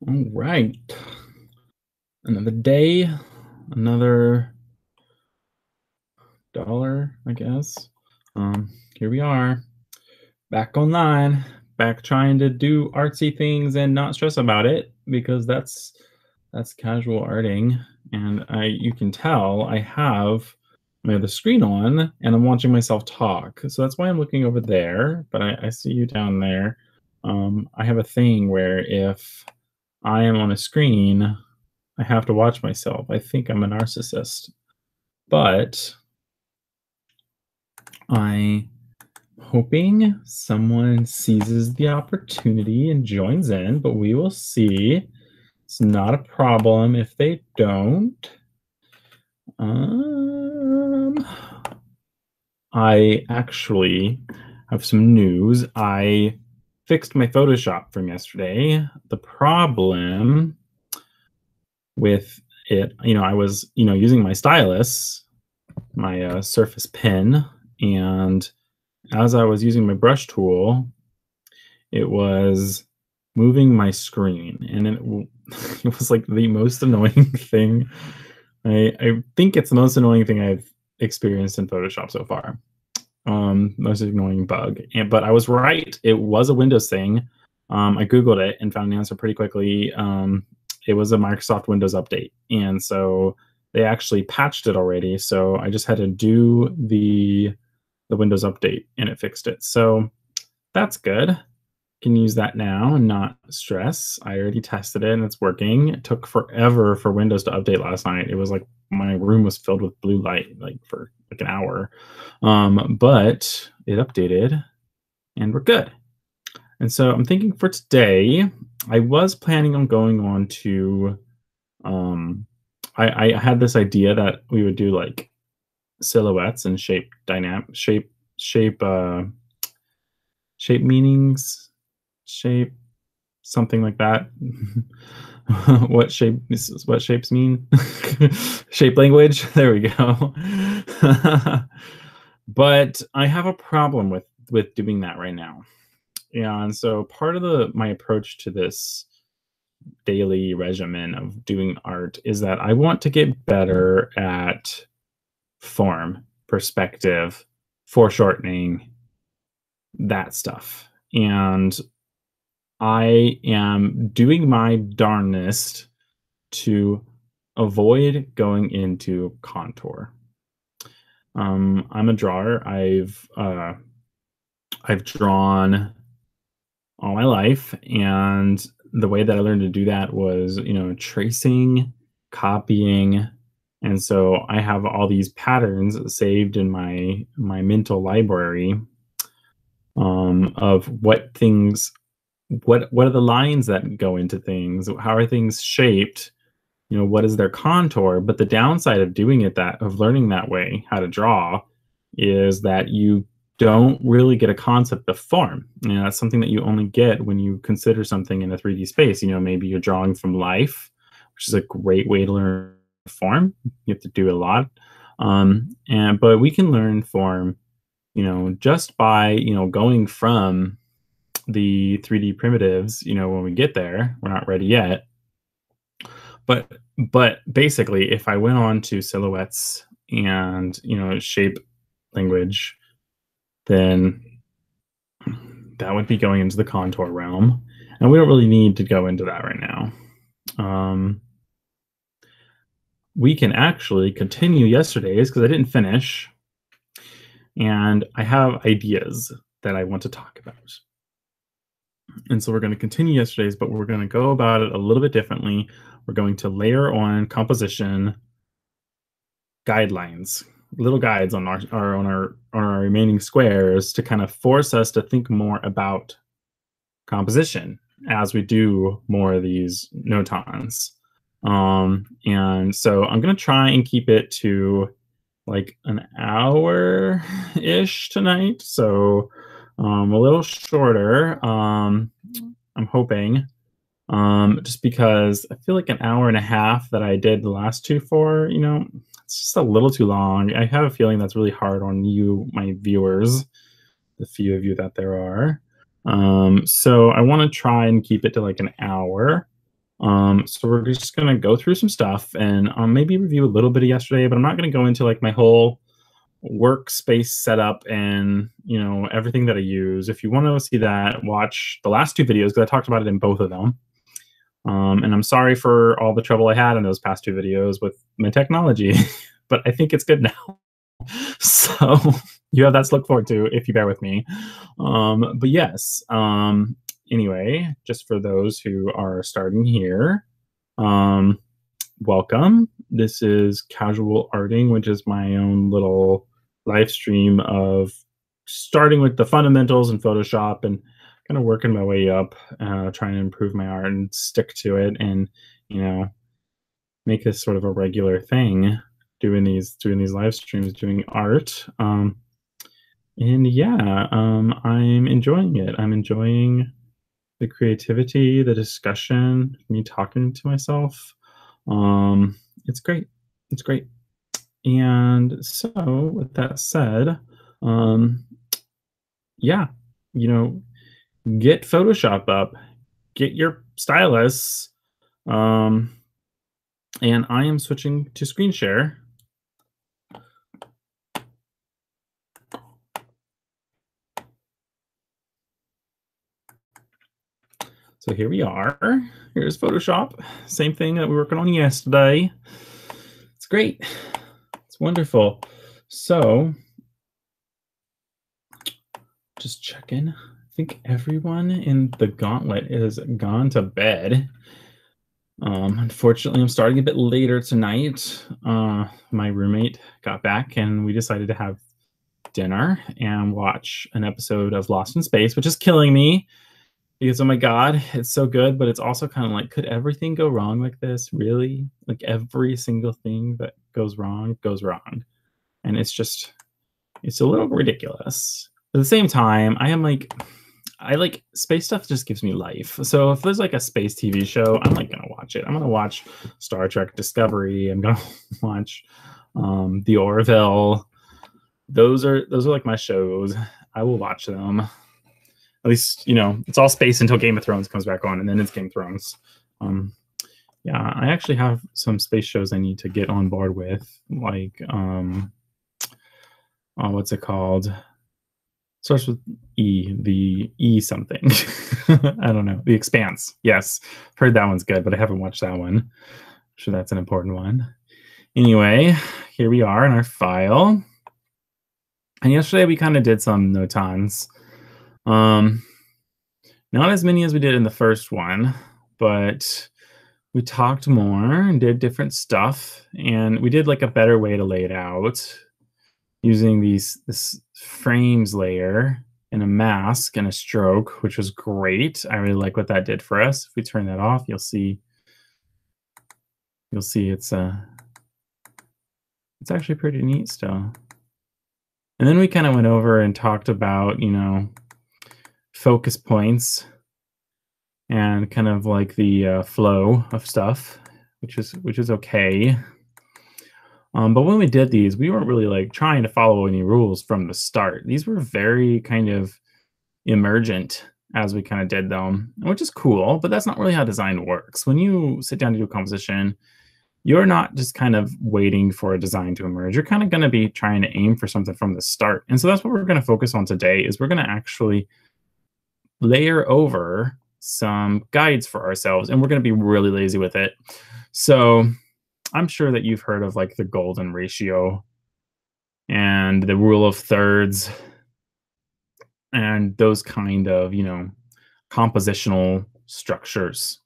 All right. Another day, another dollar, I guess. Here we are, back online, back trying to do artsy things and not stress about it because that's casual arting. And you can tell I have my other screen on and I'm watching myself talk. So that's why I'm looking over there, but I see you down there. I have a thing where if I am on a screen, I have to watch myself. I think I'm a narcissist, but I'm hoping someone seizes the opportunity and joins in, but we will see. It's not a problem if they don't. Um, I actually have some news. I fixed my Photoshop from yesterday. The problem with it, I was, using my stylus, my Surface Pen, and as I was using my brush tool, it was moving my screen, and it was like the most annoying thing. I think it's the most annoying thing I've experienced in Photoshop so far. Most annoying bug, but I was right. It was a Windows thing. I googled it and found an answer pretty quickly. It was a Microsoft Windows update, and so they actually patched it already. So I just had to do the Windows update, and it fixed it. So that's good. Can use that now and not stress. I already tested it and it's working. It took forever for Windows to update last night. It was like my room was filled with blue light like for like an hour. But it updated and we're good. And so I'm thinking for today, I was planning on going on to I had this idea that we would do like silhouettes and shape meanings, shape something like that. What shapes mean? Shape language. There we go. But I have a problem with doing that right now. And so part of the my approach to this daily regimen of doing art is that I want to get better at form, perspective, foreshortening, that stuff. And I am doing my darnest to avoid going into contour. I'm a drawer. I've drawn all my life, and the way that I learned to do that was, tracing, copying, and so I have all these patterns saved in my mental library of what are the lines that go into things, how are things shaped, what is their contour. But the downside of doing it that of learning that way how to draw is that you don't really get a concept of form. That's something that you only get when you consider something in a 3D space. Maybe you're drawing from life, which is a great way to learn form. You have to do a lot, but we can learn form just by going from the 3D primitives. When we get there, we're not ready yet, but basically if I went on to silhouettes and shape language, then that would be going into the contour realm, and we don't really need to go into that right now. We can actually continue yesterday's because I didn't finish, and I have ideas that I want to talk about. And so we're going to continue yesterday's, but we're going to go about it a little bit differently. We're going to layer on composition guidelines, little guides on our remaining squares to kind of force us to think more about composition as we do more of these notans. And so I'm going to try and keep it to like an hour ish tonight. So a little shorter. I'm hoping, just because I feel like an hour and a half that I did the last two for, it's just a little too long. I have a feeling that's really hard on you, my viewers, the few of you that there are. So I want to try and keep it to like an hour. So we're just gonna go through some stuff and maybe review a little bit of yesterday, but I'm not gonna go into like my whole workspace setup and everything that I use. If you want to see that, watch the last two videos because I talked about it in both of them. And I'm sorry for all the trouble I had in those past two videos with my technology, but I think it's good now. So you have that to look forward to if you bear with me. But yes, anyway, just for those who are starting here, um, welcome. This is Casual Arting, which is my own little live stream of starting with the fundamentals in Photoshop and kind of working my way up, trying to improve my art and stick to it, and you know, make this sort of a regular thing. Doing these live streams, doing art, and yeah, I'm enjoying it. I'm enjoying the creativity, the discussion, me talking to myself. It's great. It's great. And so, with that said, um, yeah, you know, get Photoshop up, get your stylus, um, and I am switching to screen share. So here we are. Here's Photoshop. Same thing that we were working on yesterday. It's great. It's wonderful. So, just checking. I think everyone in the gauntlet is gone to bed. Unfortunately, I'm starting a bit later tonight. My roommate got back and we decided to have dinner and watch an episode of Lost in Space, which is killing me because, oh my God, it's so good, but it's also kind of like, could everything go wrong like this? Really? Like every single thing that goes wrong goes wrong. And it's a little ridiculous. At the same time, I like space stuff just gives me life. So if there's like a space TV show, I'm like gonna watch it. I'm gonna watch Star Trek Discovery. I'm gonna watch The Orville. Those are like my shows. I will watch them. At least it's all space until Game of Thrones comes back on, and then it's Game of Thrones. Yeah, I actually have some space shows I need to get on board with, like what's it called? Starts with E, the E something. I don't know. The Expanse. Yes. Heard that one's good, but I haven't watched that one. I'm sure that's an important one. Anyway, here we are in our file. And yesterday we kind of did some notans. Not as many as we did in the first one, but we talked more and did different stuff. And we did like a better way to lay it out using this frames layer and a mask and a stroke, which was great. I really like what that did for us. If we turn that off, you'll see it's actually pretty neat still. And then we kind of went over and talked about, focus points and kind of like the flow of stuff, which is okay. But when we did these, we weren't really like trying to follow any rules from the start. These were very kind of emergent as we kind of did them, which is cool, but that's not really how design works. When you sit down to do a composition, you're not just kind of waiting for a design to emerge. You're kind of going to be trying to aim for something from the start. And so that's what we're going to focus on today is we're going to actually layer over some guides for ourselves, and we're going to be really lazy with it. So I'm sure that you've heard of like the golden ratio and the rule of thirds and those kind of, compositional structures.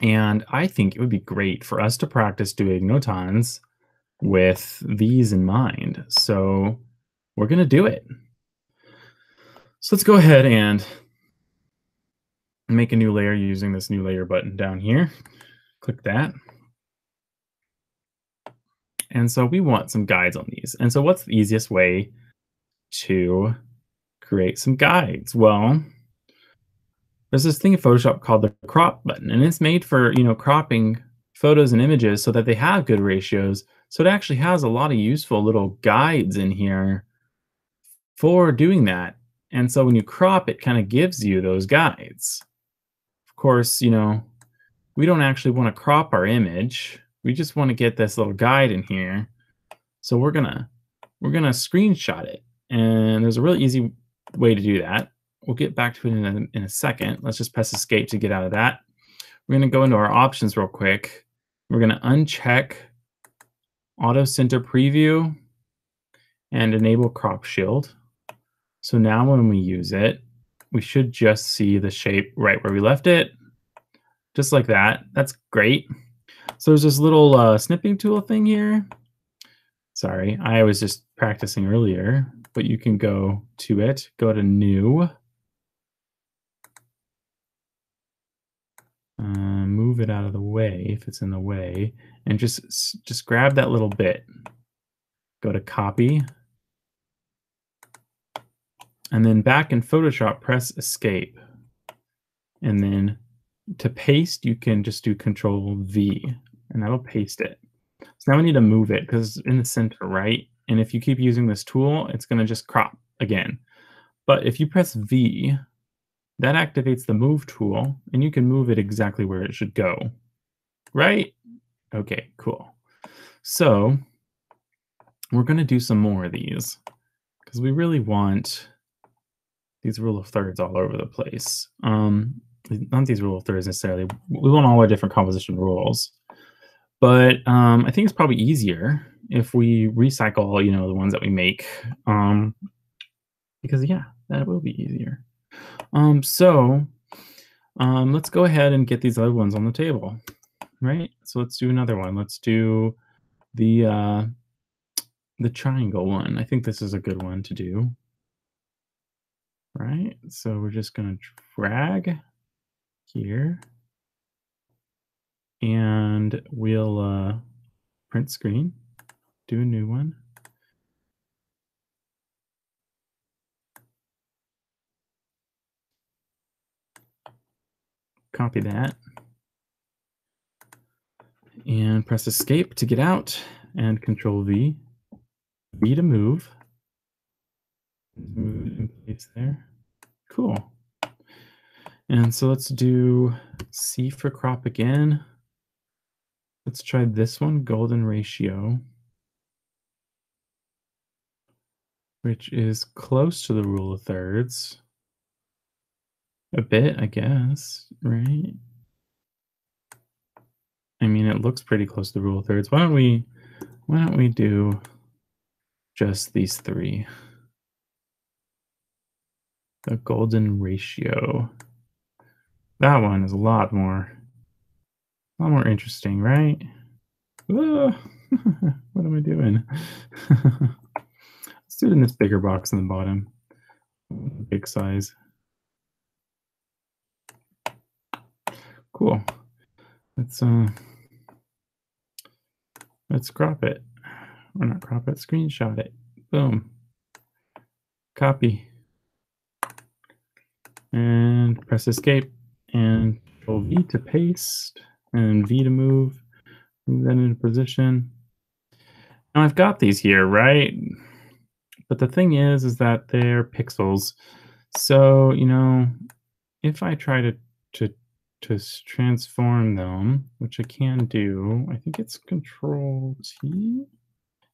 And I think it would be great for us to practice doing notans with these in mind. So we're going to do it. So let's go ahead and make a new layer using this new layer button down here. Click that. And so we want some guides on these. And so what's the easiest way to create some guides? Well, there's this thing in Photoshop called the crop button, and it's made for, cropping photos and images so that they have good ratios. So it actually has a lot of useful little guides in here for doing that. And so when you crop, it kind of gives you those guides. Of course, we don't actually want to crop our image. We just want to get this little guide in here. So we're gonna screenshot it. And there's a really easy way to do that. We'll get back to it in a second. Let's just press escape to get out of that. We're gonna go into our options real quick. We're gonna uncheck auto center preview and enable crop shield. So now when we use it, we should just see the shape right where we left it. Just like that. That's great. So there's this little snipping tool thing here. Sorry, I was just practicing earlier, but you can go to it, go to new, move it out of the way if it's in the way, and just grab that little bit. Go to copy, and then back in Photoshop, press escape. And then to paste, you can just do Control V, and that'll paste it. So now we need to move it because it's in the center, right? And if you keep using this tool, it's going to just crop again. But if you press V, that activates the move tool, and you can move it exactly where it should go, right? Okay, cool. So we're going to do some more of these because we really want these rule of thirds all over the place. Not these rule of thirds necessarily. We want all our different composition rules. But I think it's probably easier if we recycle, the ones that we make, because yeah, that will be easier. So let's go ahead and get these other ones on the table, right? So let's do another one. Let's do the triangle one. I think this is a good one to do, right? So we're just gonna drag here, and we'll print screen, do a new one. Copy that. And press escape to get out, and Control V. V to move. Move it in place there. Cool. And so let's do C for crop again. Let's try this one, golden ratio, which is close to the rule of thirds. A bit, I guess, right? I mean, it looks pretty close to the rule of thirds. Why don't we do just these three? The golden ratio. That one is a lot more interesting, right? What am I doing? Let's do it in this bigger box in the bottom. Big size. Cool. Let's crop it. Or not crop it, screenshot it. Boom. Copy. And press escape and Control V to paste and V to move that into position. Now I've got these here, right? But the thing is that they're pixels. So, if I try to transform them, which I can do, I think it's Control T.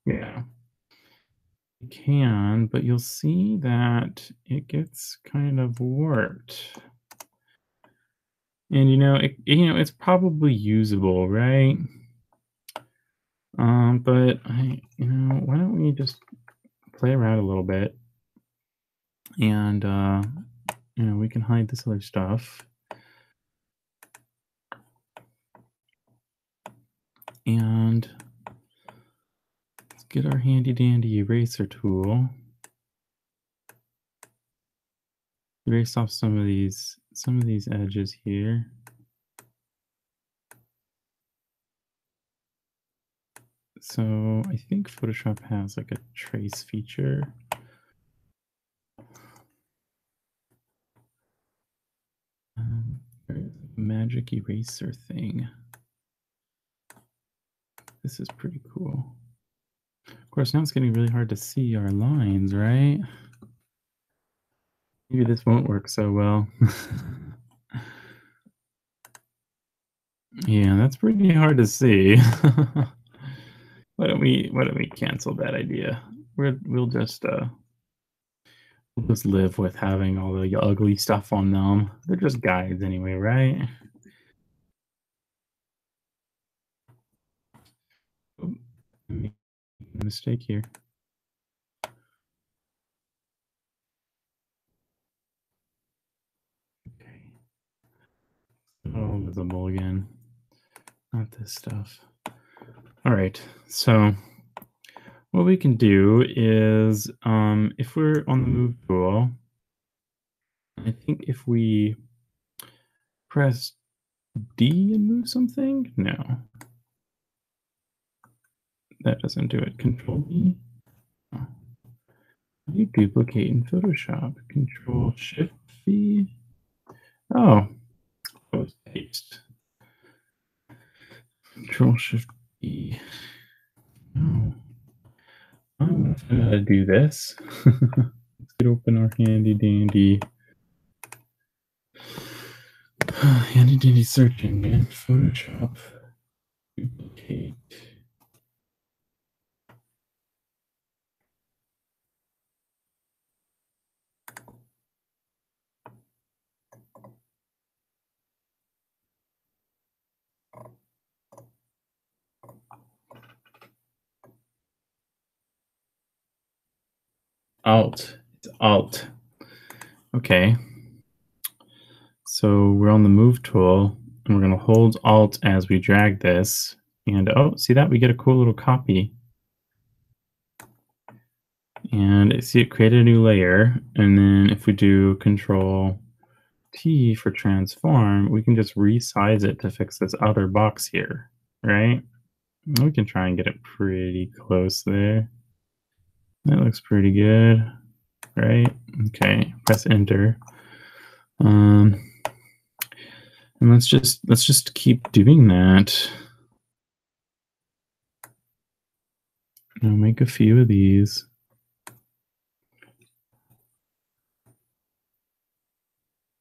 Yeah. You can, but you'll see that it gets kind of warped. And it's probably usable, right? But why don't we just play around a little bit, and we can hide this other stuff, and let's get our handy dandy eraser tool. Erase off some of these edges here. So I think Photoshop has like a trace feature. Magic eraser thing. This is pretty cool. Of course, now it's getting really hard to see our lines, right? Maybe this won't work so well. Yeah, that's pretty hard to see. Why don't we cancel that idea? We'll just live with having all the ugly stuff on them. They're just guides anyway, right? Oop, I made a mistake here. Okay. Oh, visible again. Not this stuff. All right. So what we can do is, if we're on the move tool, I think if we press D and move something, no, that doesn't do it. Control D. Oh, how do you duplicate in Photoshop? Control Shift V. Oh, paste. Control Shift V. No, I'm not gonna how to do this. Let's get open our handy dandy, handy dandy search engine, Photoshop. Duplicate. Alt. It's Alt. Okay. So we're on the move tool and we're going to hold Alt as we drag this. And oh, see that? We get a cool little copy. And see, it created a new layer. And then if we do Control T for transform, we can just resize it to fix this other box here, right? We can try and get it pretty close there. That looks pretty good, right? Okay, press enter. And let's just keep doing that. I'll make a few of these.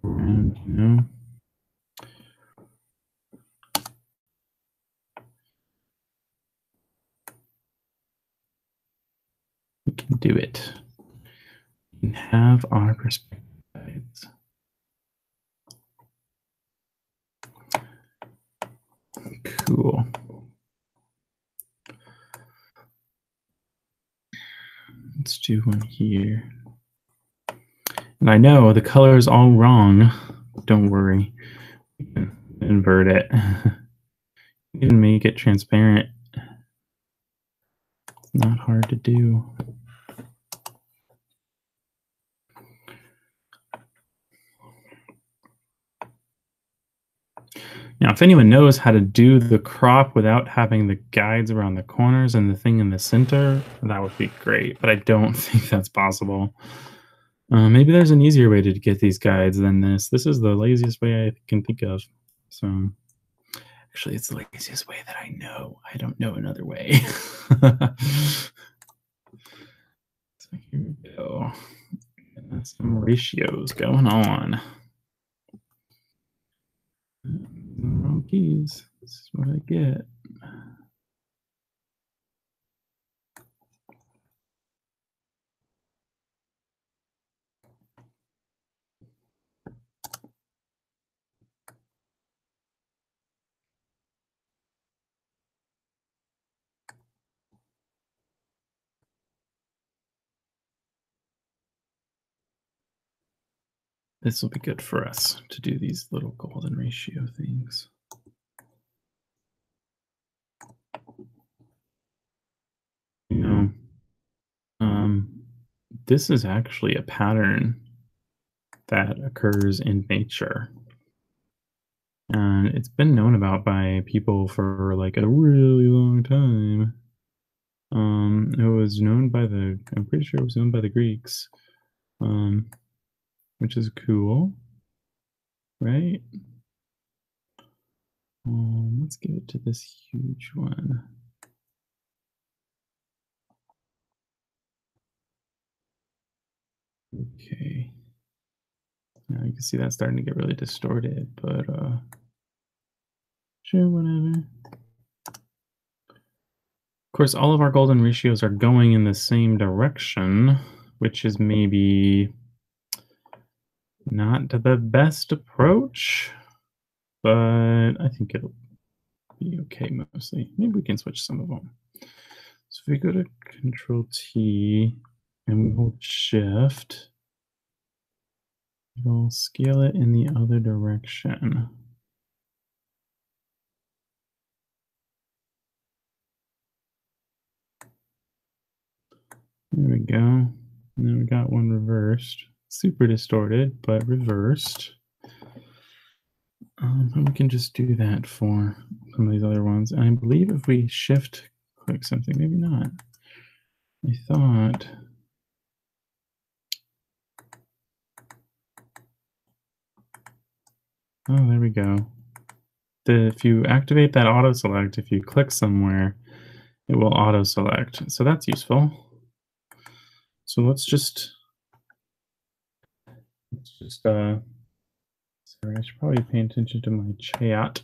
And, we can do it. We can have our perspective guides. Cool. Let's do one here. And I know the color is all wrong. Don't worry. We can invert it. Even make it transparent. It's not hard to do. Now, if anyone knows how to do the crop without having the guides around the corners and the thing in the center, that would be great, but I don't think that's possible. Maybe there's an easier way to get these guides than this. This is the laziest way I can think of. So, actually, it's the laziest way that I know. I don't know another way. So here we go. Some ratios going on. Wrong keys. This is what I get. This will be good for us to do these little golden ratio things. You know, um, this is actually a pattern that occurs in nature. And it's been known about by people for like a really long time. It was known by I'm pretty sure it was known by the Greeks, um, which is cool, right? Let's give it to this huge one. Okay. Now you can see that's starting to get really distorted, but Sure, whatever. Of course, all of our golden ratios are going in the same direction, which is maybe not the best approach, but I think it'll be okay mostly. Maybe we can switch some of them. So if we go to Control T and we hold Shift, it'll scale it in the other direction. There we go. And then we got one reversed. Super distorted, but reversed. And we can just do that for some of these other ones. And I believe if we shift click something, maybe not. I thought. Oh, there we go. If you activate that auto select, if you click somewhere, it will auto select. So that's useful. So let's just sorry, I should probably pay attention to my chat.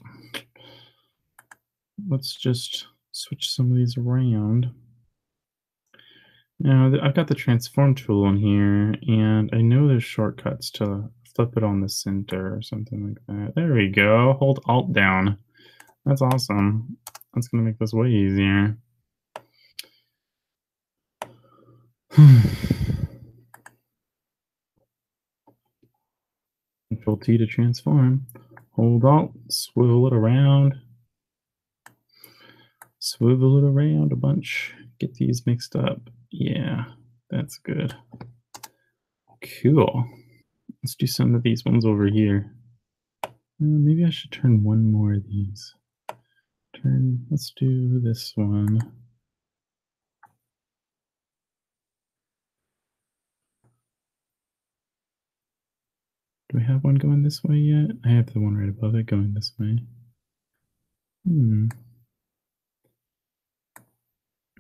Let's just switch some of these around. Now, I've got the transform tool on here, and I know there's shortcuts to flip it on the center or something like that. There we go. Hold Alt down. That's awesome. That's going to make this way easier. Control T to transform. Hold Alt, swivel it around. Swivel it around a bunch. Get these mixed up. Yeah, that's good. Cool. Let's do some of these ones over here. Maybe I should turn one more of these. Let's do this one. Do we have one going this way yet? I have the one right above it going this way.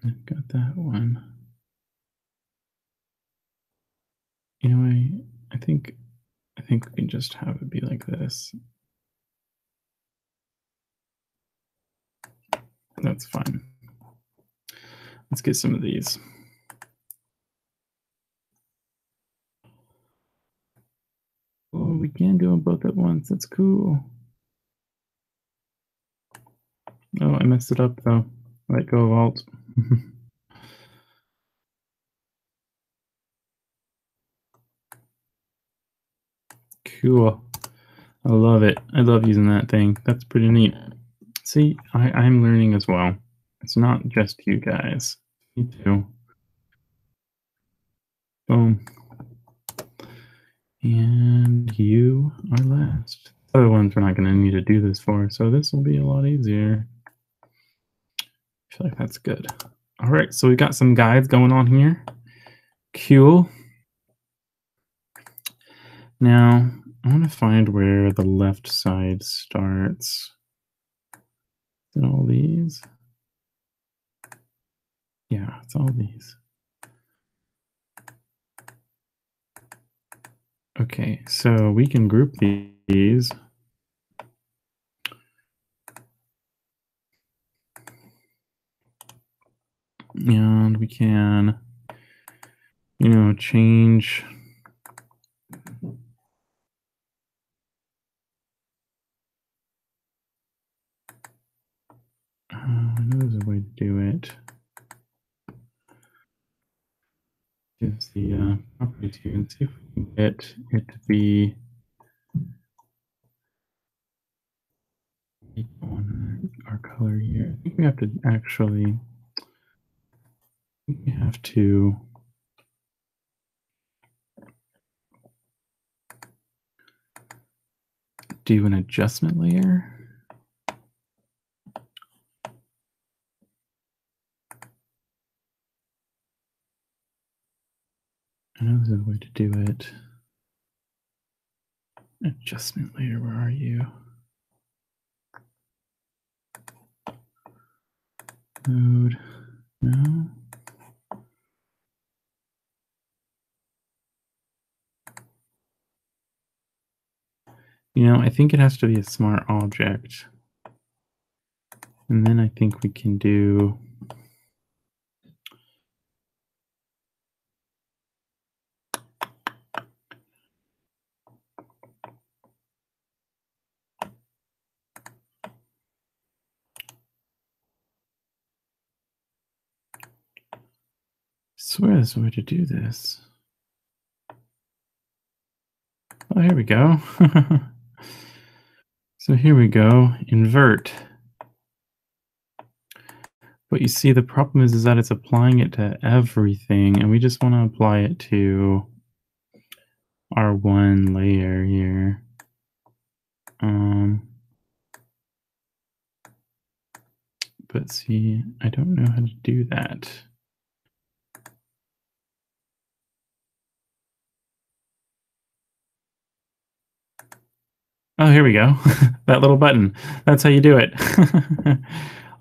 I've got that one. You know, I think we can just have it be like this. That's fine. Let's get some of these. Oh, we can do them both at once. That's cool. Oh, I messed it up though. Let go of Alt. Cool. I love it. I love using that thing. That's pretty neat. See, I'm learning as well. It's not just you guys. Me too. Boom. And you are last. Other ones we're not going to need to do this for, so this will be a lot easier. I feel like that's good. All right, so we got some guides going on here. Cool. Now, I want to find where the left side starts. Is it all these? Yeah, it's all these. Okay, so we can group these. And we can, change. I know there's a way to do it. Use the properties here and see if we can get it to be on our color here. I think we have to actually, do an adjustment layer. I know there's a way to do it. Adjustment layer, where are you? Node, no. I think it has to be a smart object. And then I think we can do swear there's a way to do this. Oh, here we go. So here we go, invert. But you see, the problem is that it's applying it to everything, and we just want to apply it to our one layer here. But see, I don't know how to do that. Oh, here we go. That little button. That's how you do it.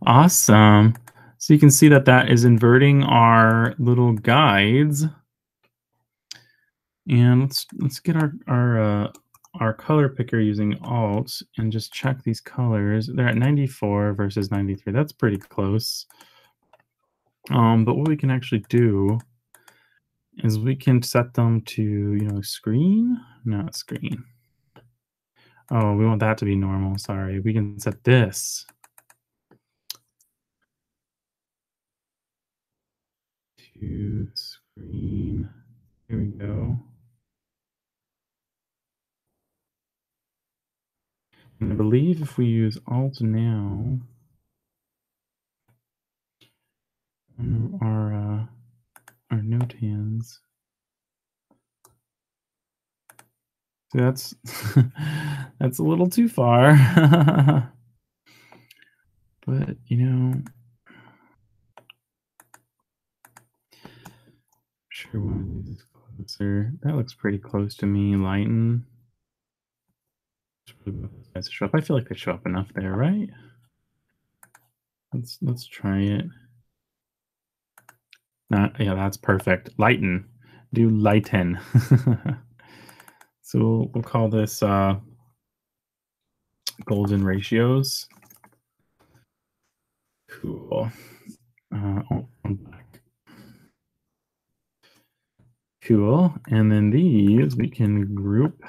Awesome. So you can see that that is inverting our little guides. And let's get our color picker using Alt and just check these colors. They're at 94 versus 93. That's pretty close. But what we can actually do is we can set them to, screen, not screen. Oh, we want that to be normal. Sorry. We can set this to screen. Here we go. And I believe if we use Alt now, our notans. See, that's that's a little too far. But sure one of these is closer. That looks pretty close to me. Lighten. Show up. I feel like they show up enough there, right? Let's try it. Not yeah, that's perfect. Lighten. Do lighten. So we'll call this golden ratios. Cool. Back. Cool. And then these we can group.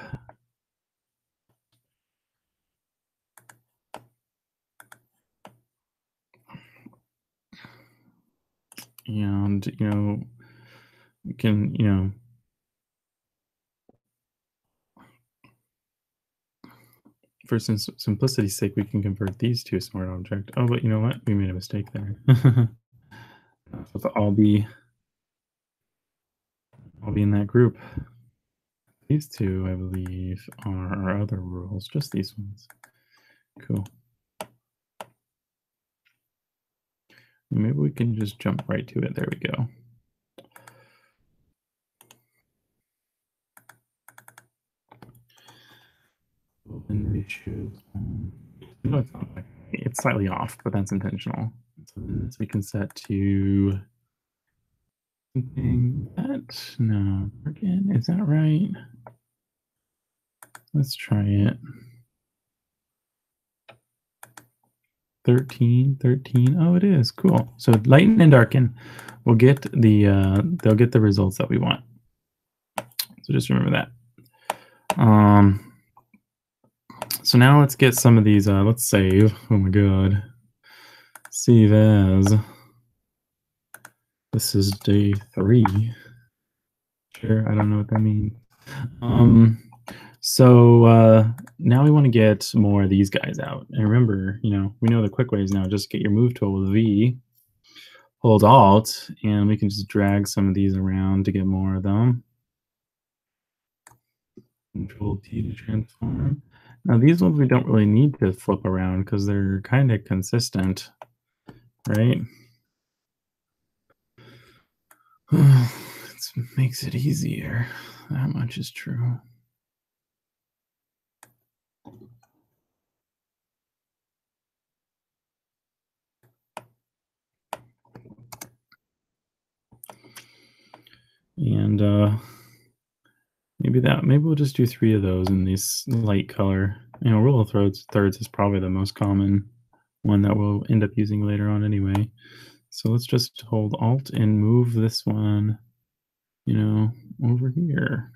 And, we can, for simplicity's sake, we can convert these to a smart object. Oh, but you know what? We made a mistake there. So all be in that group. These two, I believe, are our other rules, just these ones. Cool. Maybe we can just jump right to it. There we go. It's slightly off, but that's intentional. So we can set to something that, no, again, is that right? Let's try it. 13. Oh, it is. Cool. So lighten and darken will get they'll get the results that we want. So just remember that. So now let's get some of these, let's save. Oh my God. Save as. This is day 3. Sure, I don't know what that means. So now we want to get more of these guys out. And remember, we know the quick ways now. Just get your move tool with V, hold Alt, and we can just drag some of these around to get more of them. Control T to transform. Now these ones we don't really need to flip around because they're kind of consistent, right? It makes it easier. That much is true. And maybe we'll just do 3 of those in this light color. Rule of thirds is probably the most common one that we'll end up using later on anyway. So let's just hold Alt and move this one, over here.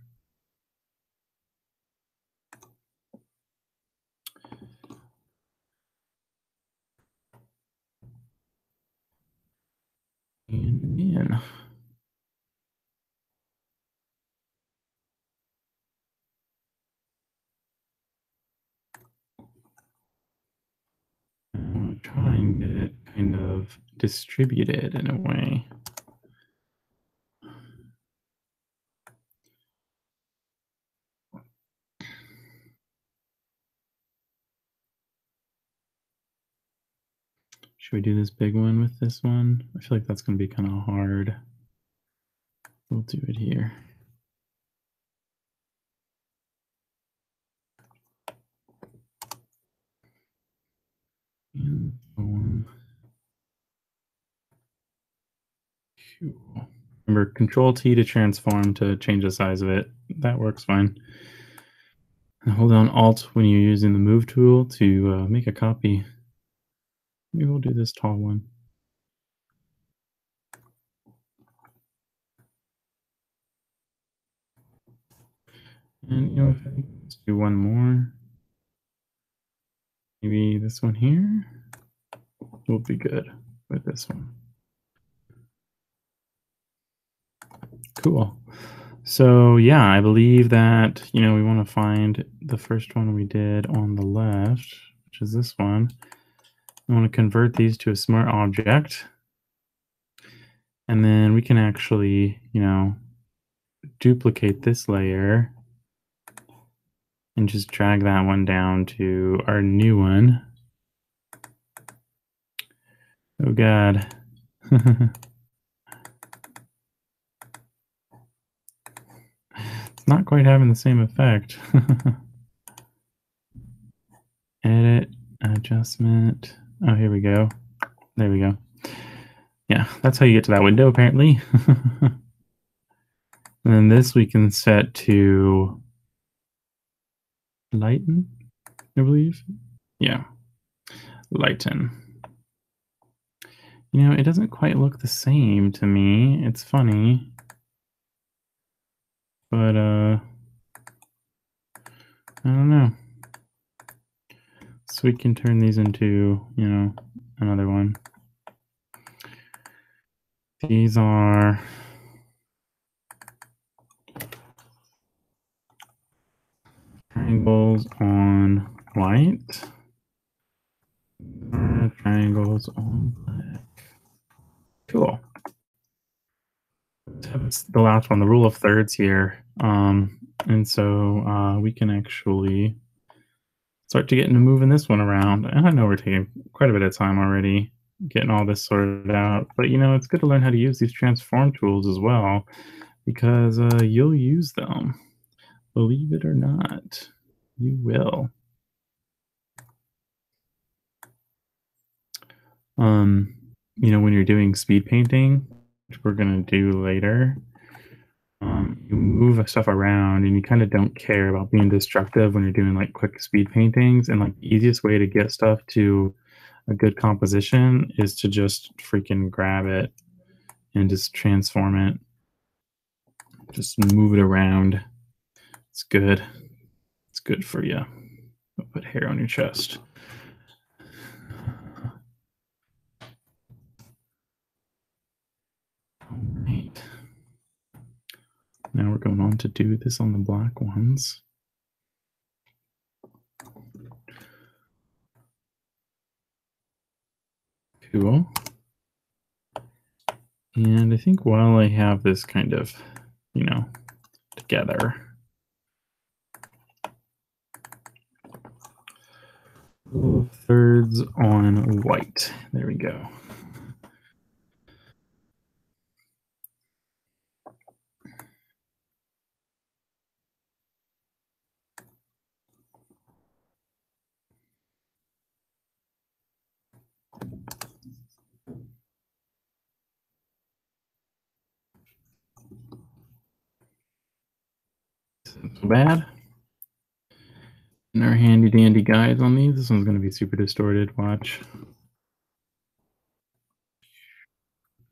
And in. I'm try and get it kind of distributed in a way. Should we do this big one with this one? I feel like that's going to be kind of hard. We'll do it here. And one. Remember, Control T to transform to change the size of it. That works fine. And hold down Alt when you're using the Move tool to make a copy. Maybe we'll do this tall one. And let's do one more. Maybe this one here will be good with this one. Cool. So yeah, I believe that, we want to find the first one we did on the left, which is this one. We want to convert these to a smart object. And then we can actually, duplicate this layer and just drag that one down to our new one. Oh God. It's not quite having the same effect. Edit, adjustment. Oh, here we go. There we go. Yeah, that's how you get to that window, apparently. And then this we can set to lighten, I believe. Yeah, lighten. It doesn't quite look the same to me. It's funny. But, I don't know. So we can turn these into, another one. These are triangles on white. Triangles on black. Cool. That's the last one, the rule of thirds here. And so we can actually start to get into moving this one around. And I know we're taking quite a bit of time already getting all this sorted out, but it's good to learn how to use these transform tools as well, because you'll use them. Believe it or not, you will. When you're doing speed painting, which we're gonna do later, you move stuff around and you kind of don't care about being destructive when you're doing like quick speed paintings. And like the easiest way to get stuff to a good composition is to just freaking grab it and just transform it. Just move it around. It's good. It's good for you. I'll put hair on your chest. All right. Now we're going on to do this on the black ones. Cool. And I think while I have this kind of, together, thirds on white. There we go. So bad. And our handy dandy guides on these. This one's going to be super distorted. Watch.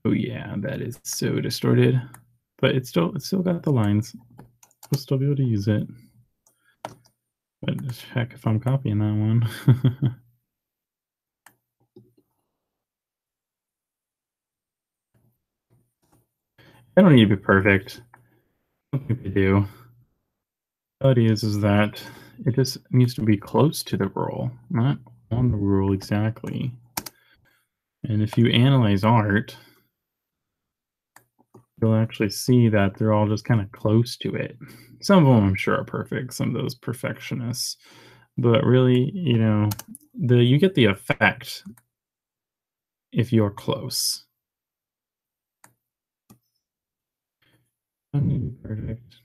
Oh yeah, that is so distorted, but it's still got the lines. We'll still be able to use it. But heck, if I'm copying that one. I don't need to be perfect. I don't think they do. All it is that it just needs to be close to the rule, not on the rule exactly. And if you analyze art, you'll actually see that they're all just kind of close to it. Some of them I'm sure are perfect, some of those perfectionists. But really, you get the effect if you're close. Perfect.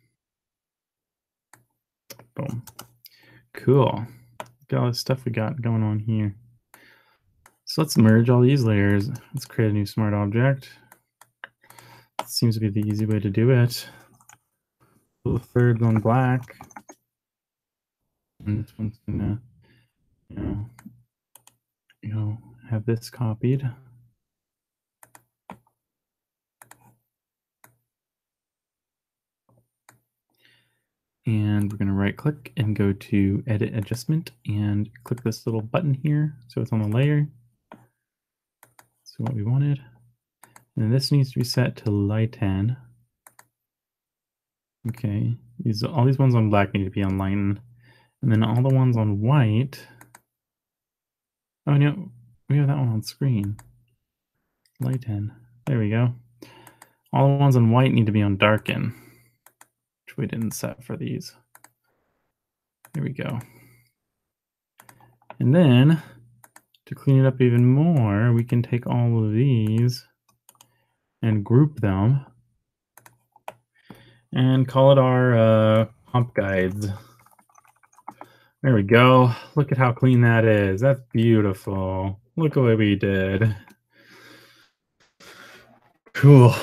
Boom. Cool. Got all this stuff we got going on here. So let's merge all these layers. Let's create a new smart object. Seems to be the easy way to do it. The third's on black. And this one's gonna, have this copied. And we're gonna right click and go to edit adjustment and click this little button here. So it's on the layer. So what we wanted. And this needs to be set to lighten. Okay, all these ones on black need to be on lighten. And then all the ones on white. Oh no, we have that one on screen. Lighten. There we go. All the ones on white need to be on darken, which we didn't set for these. There we go. And then to clean it up even more, we can take all of these and group them and call it our pump guides. There we go. Look at how clean that is. That's beautiful. Look at what we did. Cool.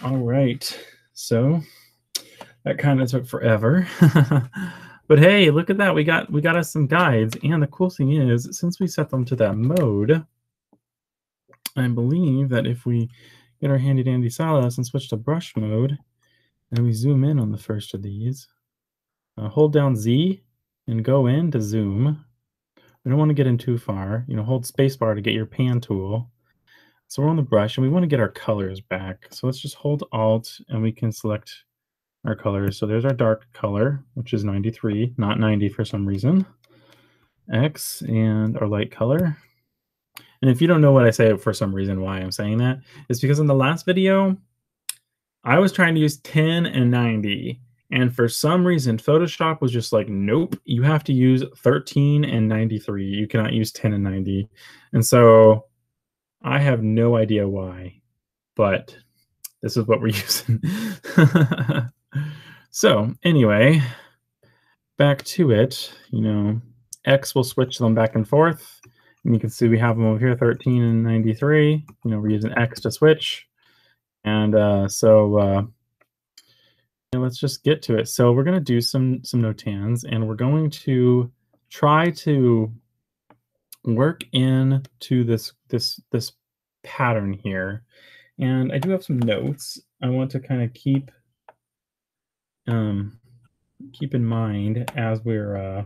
All right. So that kind of took forever. But hey, look at that. We got us some guides. And the cool thing is, since we set them to that mode, I believe that if we get our handy dandy stylus and switch to brush mode, and we zoom in on the first of these, hold down Z and go in to zoom. We don't want to get in too far. Hold spacebar to get your pan tool. So we're on the brush and we want to get our colors back. So let's just hold Alt and we can select our colors. So there's our dark color, which is 93, not 90 for some reason. X and our light color. And if you don't know what I say for some reason why I'm saying that, it's because in the last video, I was trying to use 10 and 90. And for some reason, Photoshop was just like, nope, you have to use 13 and 93. You cannot use 10 and 90. And so I have no idea why, but this is what we're using. So anyway, back to it, X will switch them back and forth. And you can see we have them over here, 13 and 93. We're using X to switch. And let's just get to it. So we're going to do some notans, and we're going to try to work into this pattern here. And I do have some notes I want to kind of keep in mind as we're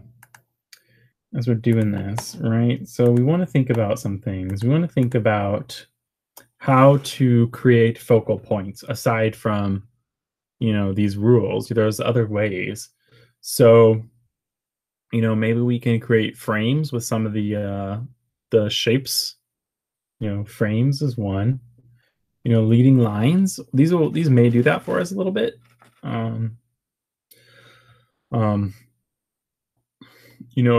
doing this, right? So we want to think about some things. We want to think about how to create focal points aside from these rules. There's other ways. So maybe we can create frames with some of the shapes. Frames is one. Leading lines. These may do that for us a little bit.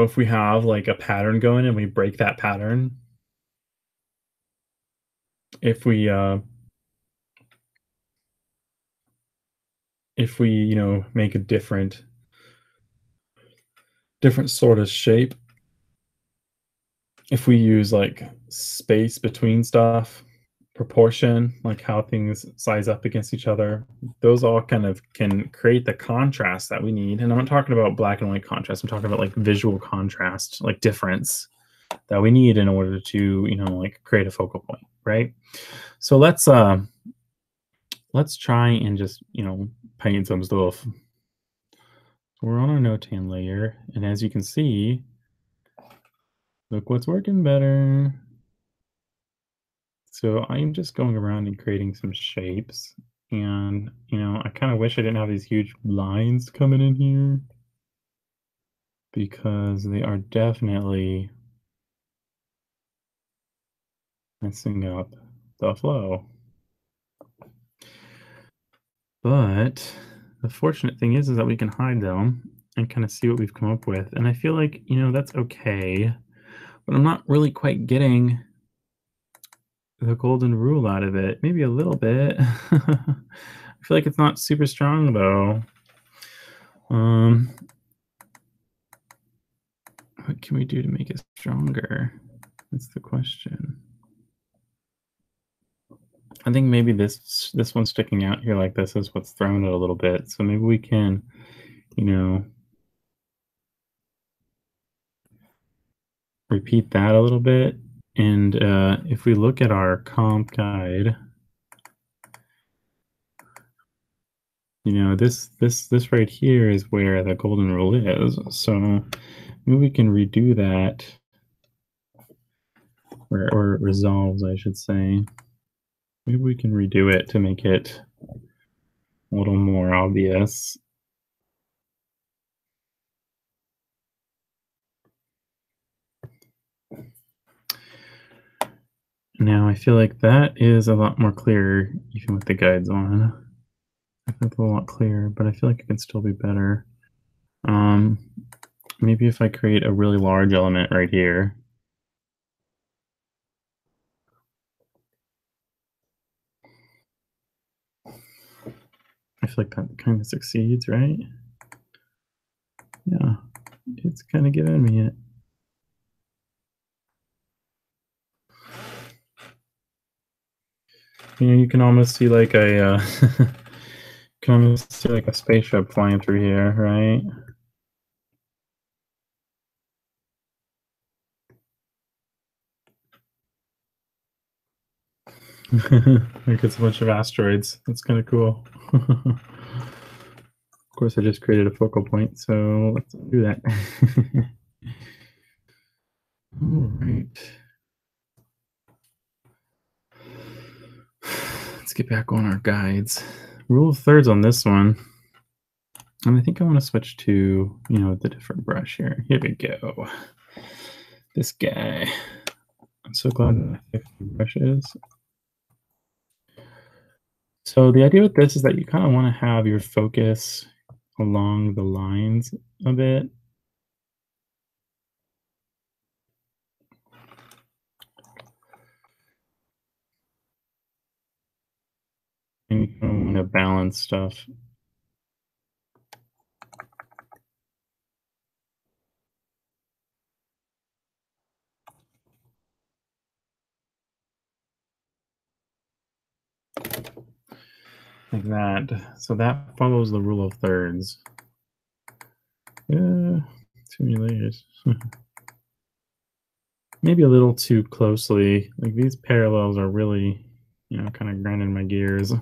If we have like a pattern going and we break that pattern, if we make a different sort of shape, if we use like space between stuff, proportion, like how things size up against each other, those all kind of can create the contrast that we need. And I'm not talking about black and white contrast. I'm talking about like visual contrast, like difference that we need in order to, like create a focal point, right? So let's try and just, paint some stuff. We're on our notan layer, and as you can see, look what's working better. So I'm just going around and creating some shapes. And, I kind of wish I didn't have these huge lines coming in here because they are definitely messing up the flow. But the fortunate thing is that we can hide them and kind of see what we've come up with. And I feel like, that's okay. But I'm not really quite getting the golden rule out of it. Maybe a little bit. I feel like it's not super strong though. Um, what can we do to make it stronger? That's the question. I think maybe this one sticking out here like this is what's thrown it a little bit. So maybe we can, you know, repeat that a little bit. And if we look at our comp guide, this right here is where the golden rule is. So maybe we can redo that, or it resolves, I should say. Maybe we can redo it to make it a little more obvious. Now I feel like that is a lot more clear, even with the guides on. I think it's a lot clearer, but I feel like it could still be better. Um, Maybe if I create a really large element right here. I feel like that kind of succeeds, right? Yeah, it's kind of giving me it. You can almost see like a, can almost see like a spaceship flying through here, right? Like it's a bunch of asteroids. That's kind of cool. Of course, I just created a focal point, so let's do that. All right. Let's get back on our guides. Rule of thirds on this one. And I think I want to switch to, the different brush here. Here we go. This guy. I'm so glad that I fixed the brushes. So the idea with this is that you kind of want to have your focus along the lines a bit. And you kind of want to balance stuff. Like that. So that follows the rule of thirds. Too many layers. Maybe a little too closely. Like these parallels are really, kind of grinding my gears.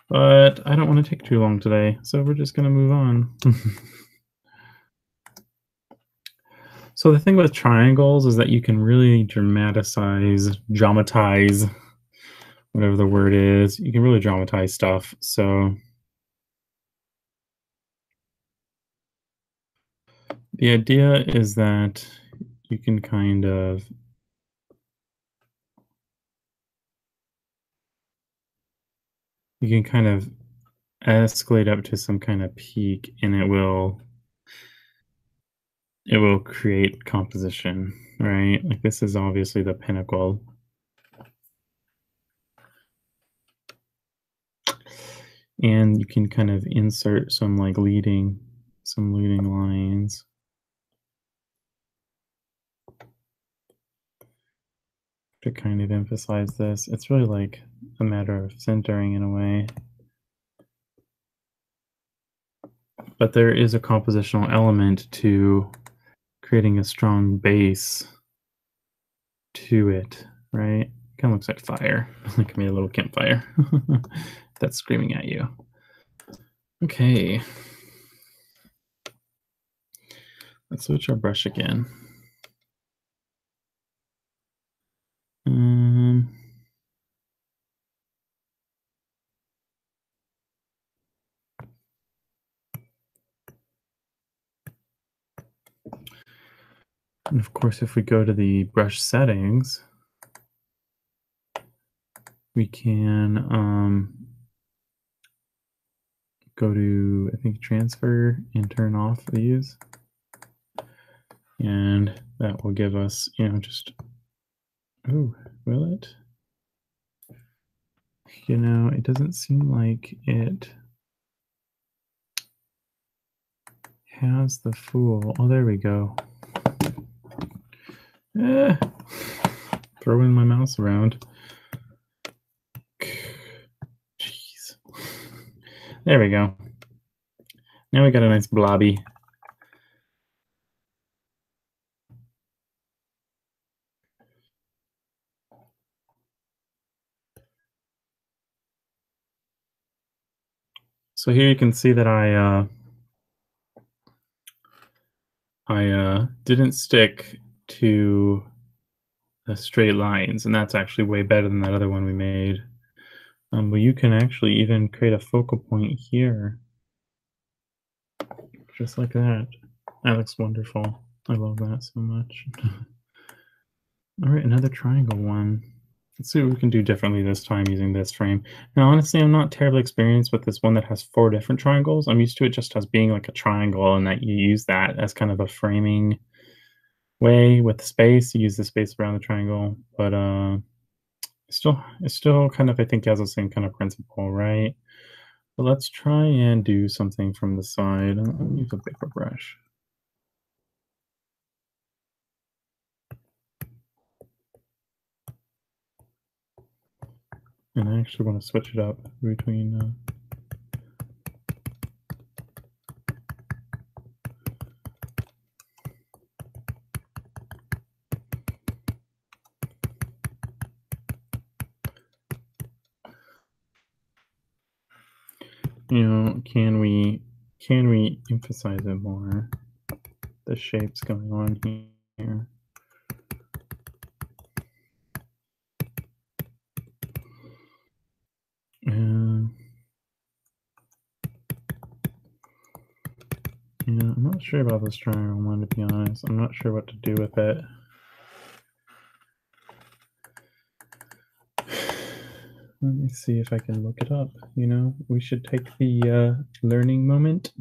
But I don't want to take too long today, so we're just going to move on. So the thing with triangles is that you can really dramatize, whatever the word is. You can really dramatize stuff. So the idea is that you can kind of escalate up to some kind of peak, and it will create composition, right? Like this is obviously the pinnacle. And you can kind of insert some leading lines to kind of emphasize this. It's really like a matter of centering in a way. But there is a compositional element to creating a strong base to it, right? Kind of looks like fire. Like I made a little campfire that's screaming at you. Okay. Let's switch our brush again. Um, and of course, if we go to the brush settings, we can go to, I think, transfer and turn off these. And that will give us, just, oh, will it? It doesn't seem like it has the full, oh, there we go. Throwing my mouse around. Jeez. There we go. Now we got a nice blobby. So here you can see that I didn't stick to the straight lines, and that's actually way better than that other one we made. But you can actually even create a focal point here, just like that. That looks wonderful. I love that so much. All right, another triangle one. Let's see what we can do differently this time using this frame. Now, honestly, I'm not terribly experienced with this one that has 4 different triangles. I'm used to it just as being like a triangle, and that you use that as kind of a framing way with space. You use the space around the triangle, but it's still kind of, I think, has the same kind of principle, right? But let's try and do something from the side. I'll use a bigger brush. And I actually want to switch it up between can we emphasize it more? The shapes going on here. Yeah, I'm not sure about this triangle one, to be honest. I'm not sure what to do with it. Let me see if I can look it up. We should take the learning moment.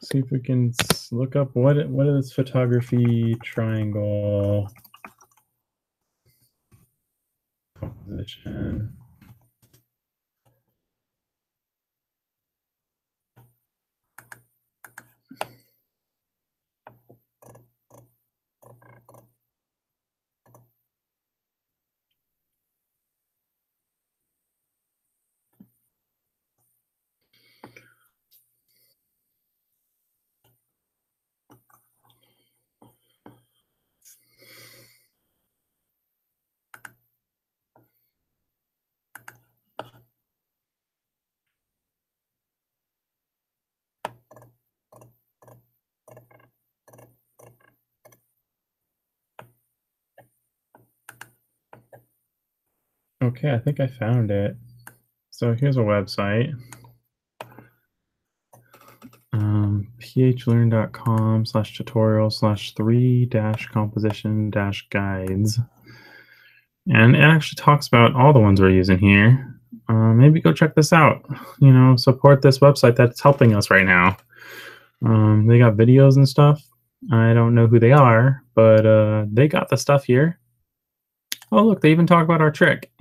See if we can look up what is photography triangle composition. Okay, I think I found it. So here's a website. phlearn.com/tutorial/3-composition-guides. And it actually talks about all the ones we're using here. Maybe go check this out. Support this website that's helping us right now. They got videos and stuff. I don't know who they are, but they got the stuff here. Oh, look, they even talk about our trick.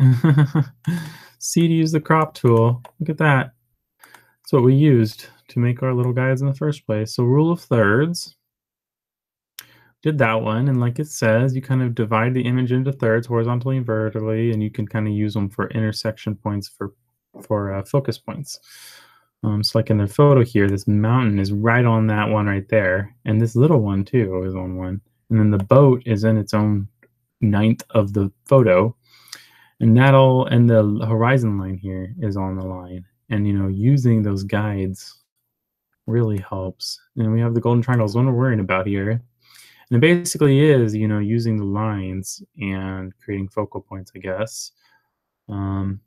See to use the crop tool. Look at that. That's what we used to make our little guides in the first place. So rule of thirds. Did that one, and like it says, you kind of divide the image into thirds, horizontally and vertically, and you can kind of use them for intersection points for focus points. So like in the photo here, this mountain is right on that one right there, and this little one too is on one, and then the boat is in its own ninth of the photo, and that'll and the horizon line here is on the line. And using those guides really helps. And we have the golden triangles, what we're worrying about here. And it basically is, using the lines and creating focal points, I guess. Um,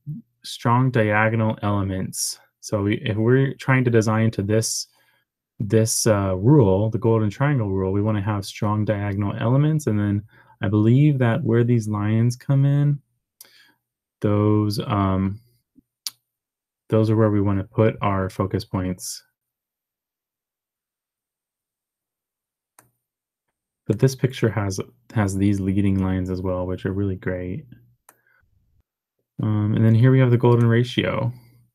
Strong diagonal elements. So if we're trying to design to this rule, the golden triangle rule, we want to have strong diagonal elements. And then I believe that where these lines come in, those those are where we want to put our focus points. But this picture has these leading lines as well, which are really great. And then here we have the golden ratio.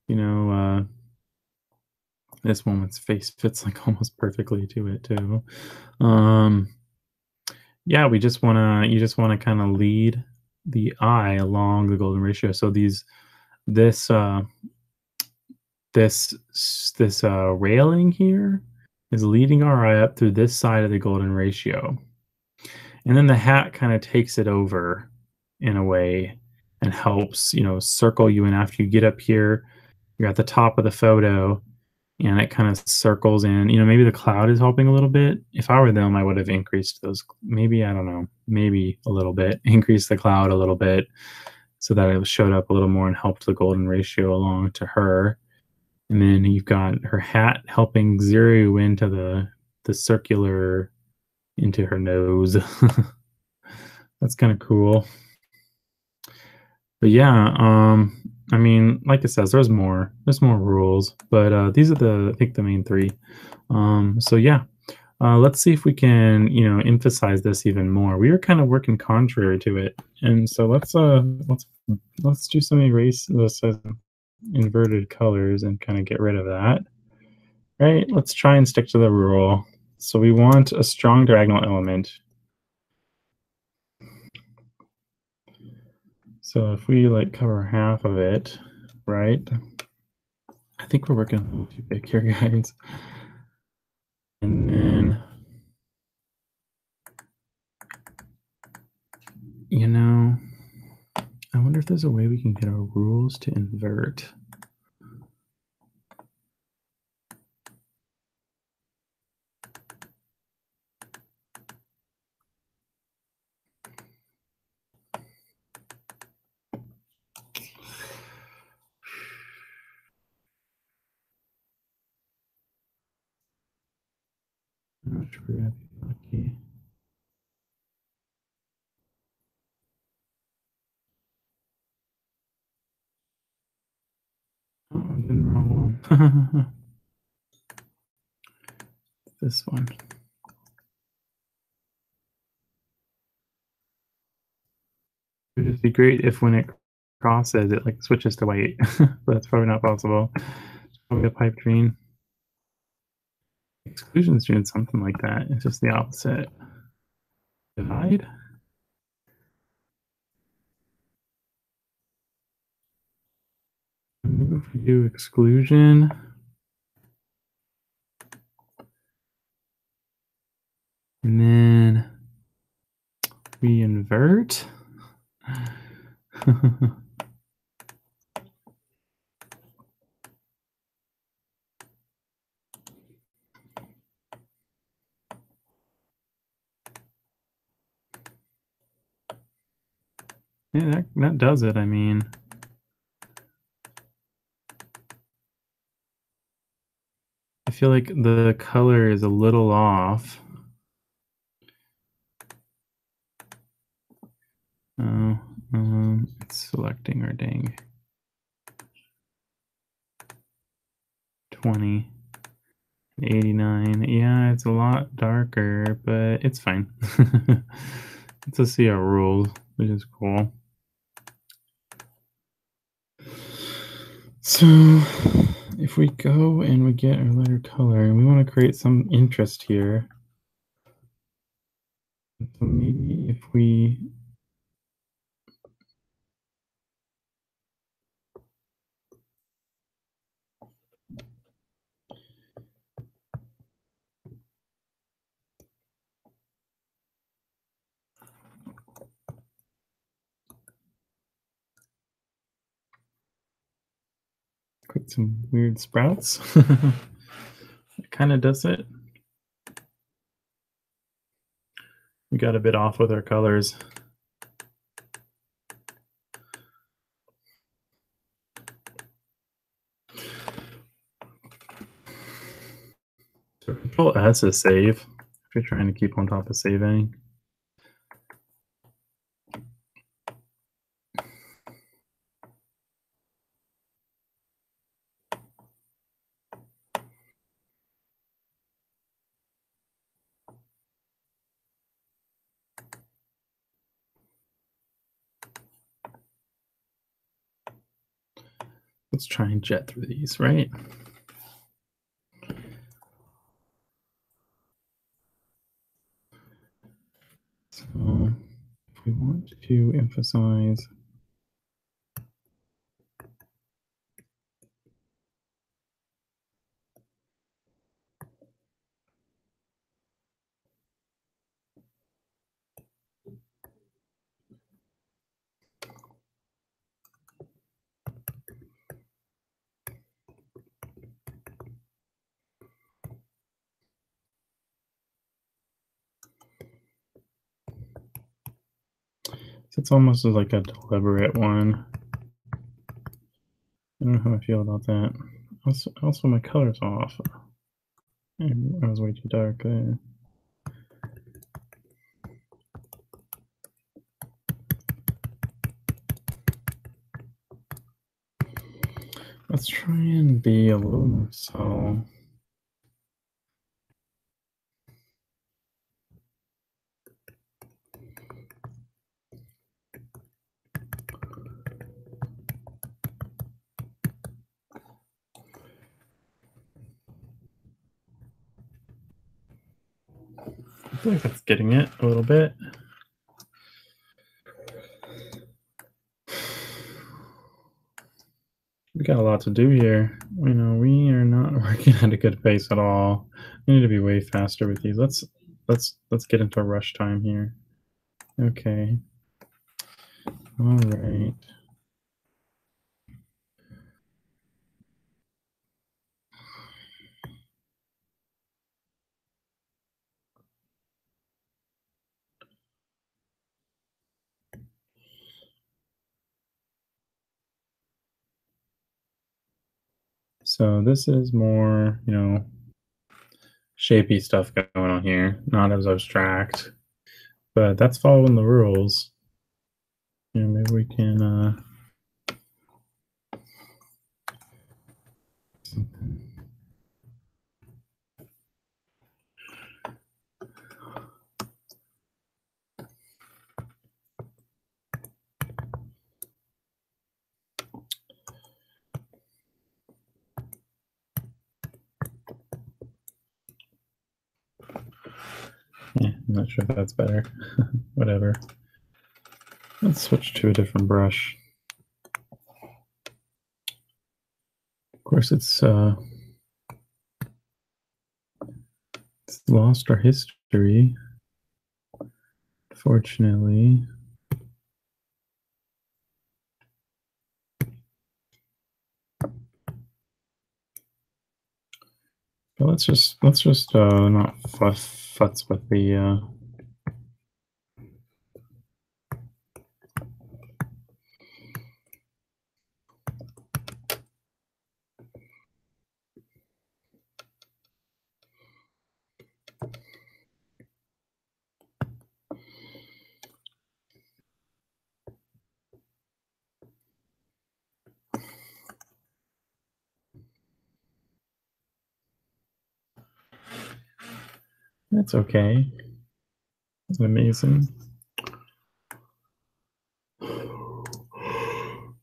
You know, this woman's face fits like almost perfectly to it too. Um, yeah, you just wanna kind of lead the eye along the golden ratio. So this uh this railing here is leading our eye up through this side of the golden ratio. And then the hat kind of takes it over in a way and helps, circle you in after you get up here. You're at the top of the photo and it kind of circles in. Maybe the cloud is helping a little bit. If I were them, I would have increased those. Maybe, I don't know, maybe a little bit, increase the cloud a little bit so that it showed up a little more and helped the golden ratio along to her. And then you've got her hat helping zero you into the circular into her nose. That's kind of cool. But yeah, I mean, like it says, there's more. There's more rules, but these are I think the main three. So yeah, let's see if we can, emphasize this even more. We are kind of working contrary to it, and so let's do some erase this as inverted colors and kind of get rid of that. Right? Let's try and stick to the rule. So we want a strong diagonal element. So if we like cover half of it, right? I think we're working a little too big here, guys. And then, I wonder if there's a way we can get our rules to invert. I'm not sure we're gonna be lucky. Oh, I did the wrong one. This one. It would be great if when it crosses, it like switches to white, but that's probably not possible. It's probably a pipe dream. Exclusion's doing something like that. It's just the opposite. Divide? Maybe if we do exclusion, and then we invert. Yeah, that does it. I mean, I feel like the color is a little off. Oh, it's selecting our dang 20, 89. Yeah, it's a lot darker, but it's fine. Let's just see our rules, which is cool. So if we go and we get our letter color and we want to create some interest here, so maybe if we Some weird sprouts. It kind of does it. We got a bit off with our colors. So Control S is save if you're trying to keep on top of saving. Let's try and jet through these, right? So if we want to emphasize it's almost like a deliberate one. I don't know how I feel about that. Also my color's off. I was way too dark there. Let's try and be a little more subtle. I feel like that's getting it a little bit. We got a lot to do here. You know, we are not working at a good pace at all. We need to be way faster with these. Let's get into rush time here. Okay. All right. So this is more, you know, shapy stuff going on here, not as abstract. But that's following the rules. Yeah, maybe we can yeah, I'm not sure if that's better. Whatever. Let's switch to a different brush. Of course, it's lost our history, fortunately. But let's just not futz with the That's okay. That's amazing.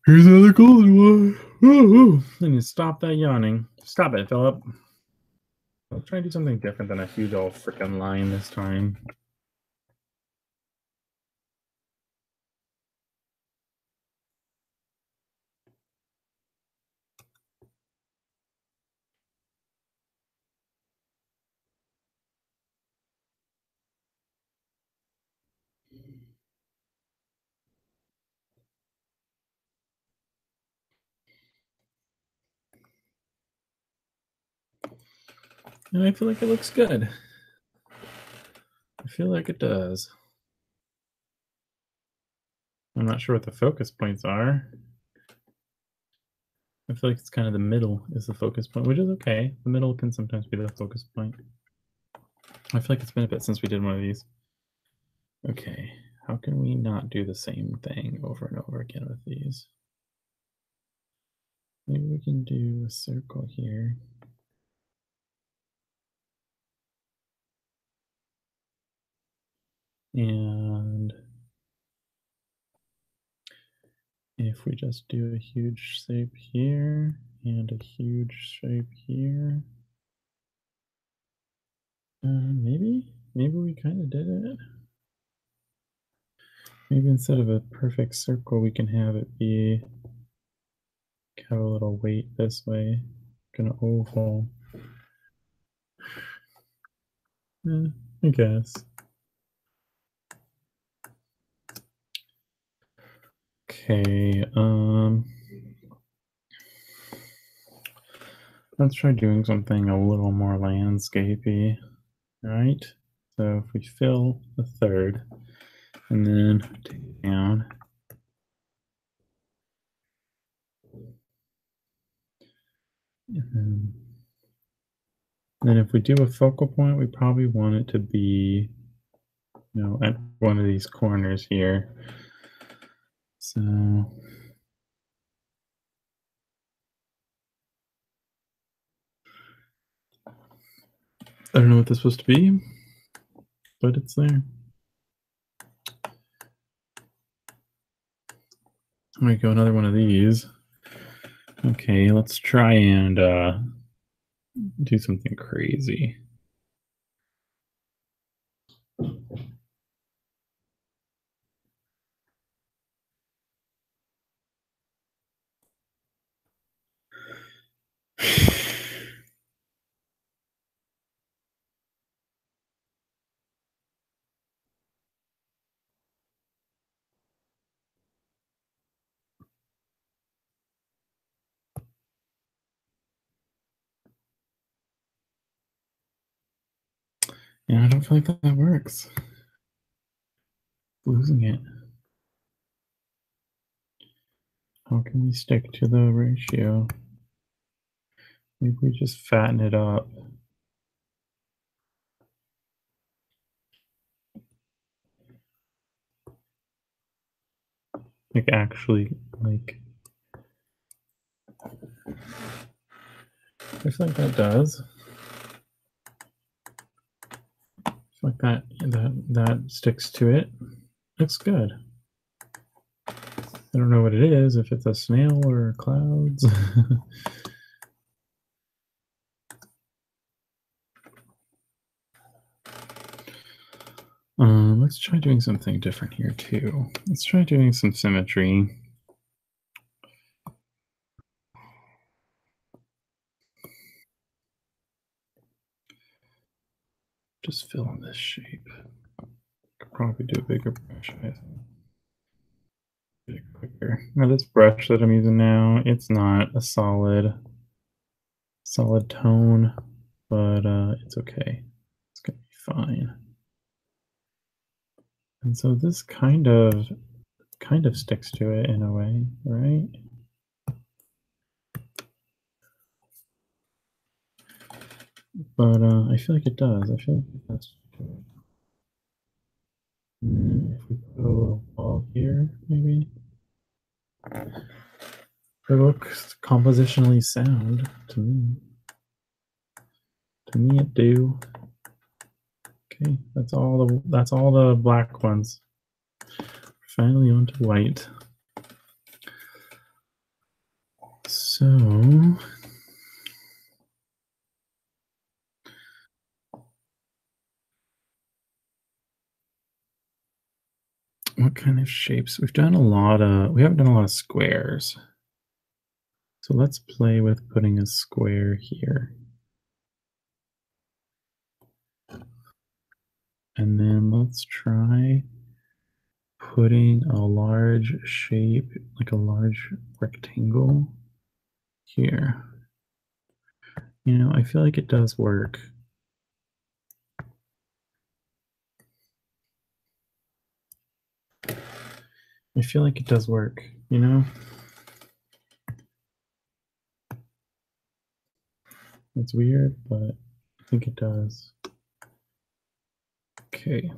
Here's another golden one. Woo-hoo. And you stop that yawning. Stop it, Philip. I'll try to do something different than a huge old freaking line this time. And I feel like it looks good. I feel like it does. I'm not sure what the focus points are. I feel like it's kind of the middle is the focus point, which is okay. The middle can sometimes be the focus point. I feel like it's been a bit since we did one of these. Okay, how can we not do the same thing over and over again with these? Maybe we can do a circle here. And if we just do a huge shape here and a huge shape here, maybe we kind of did it. Maybe instead of a perfect circle, we can have it be have a little weight this way, kind of oval. I guess. Okay. Let's try doing something a little more landscapey. Right. So if we fill the third and then take down. And then if we do a focal point, we probably want it to be, at one of these corners here. So I don't know what this is supposed to be, but it's there. There we go, another one of these. Okay, let's try and do something crazy. Yeah, I don't feel like that works. Losing it. How can we stick to the ratio? Maybe we just fatten it up. Like actually, like I feel like that does. I feel like that sticks to it. Looks good. I don't know what it is, if it's a snail or clouds. Let's try doing something different here too. Let's try doing some symmetry. Just fill in this shape. Could probably do a bigger brush. I think. Quicker. Now this brush that I'm using now, it's not a solid tone, but it's okay. It's gonna be fine. And so this kind of sticks to it in a way, right? But I feel like it does. I feel like it does. If we put a little ball here, maybe. It looks compositionally sound to me. To me, it do. Okay, that's all the black ones. Finally onto white. So what kind of shapes? We haven't done a lot of squares. So let's play with putting a square here. And then let's try putting a large shape, like a large rectangle here. I feel like it does work. I feel like it does work, you know? It's weird, but I think it does. Okay.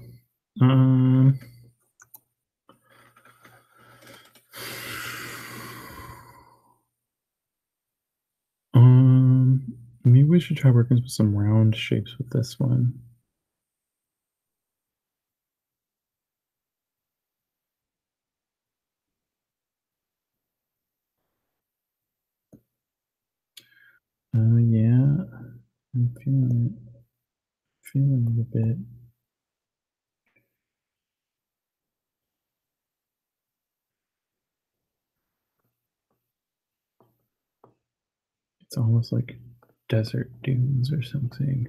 Maybe we should try working with some round shapes with this one. Yeah, I'm feeling it. Feeling it a bit. It's almost like desert dunes or something.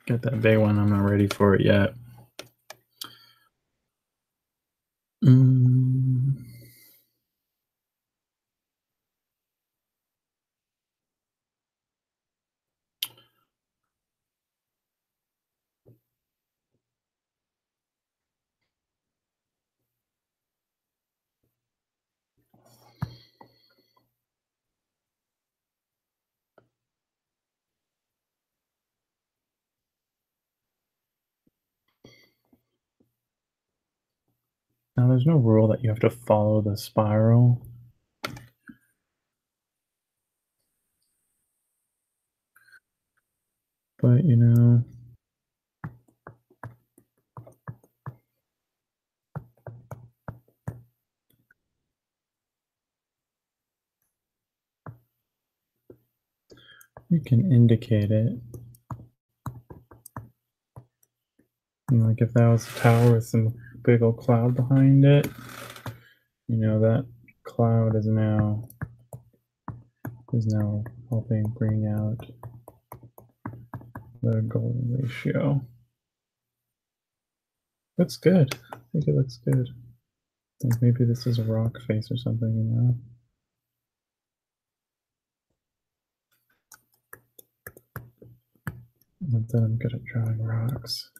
Got that big one. I'm not ready for it yet. Now, there's no rule that you have to follow the spiral. But, you know, you can indicate it. You know, like if that was a tower with some big old cloud behind it, you know, that cloud is now helping bring out the golden ratio. Looks good. I think it looks good. Like maybe this is a rock face or something, you know? Not that I'm good at drawing rocks.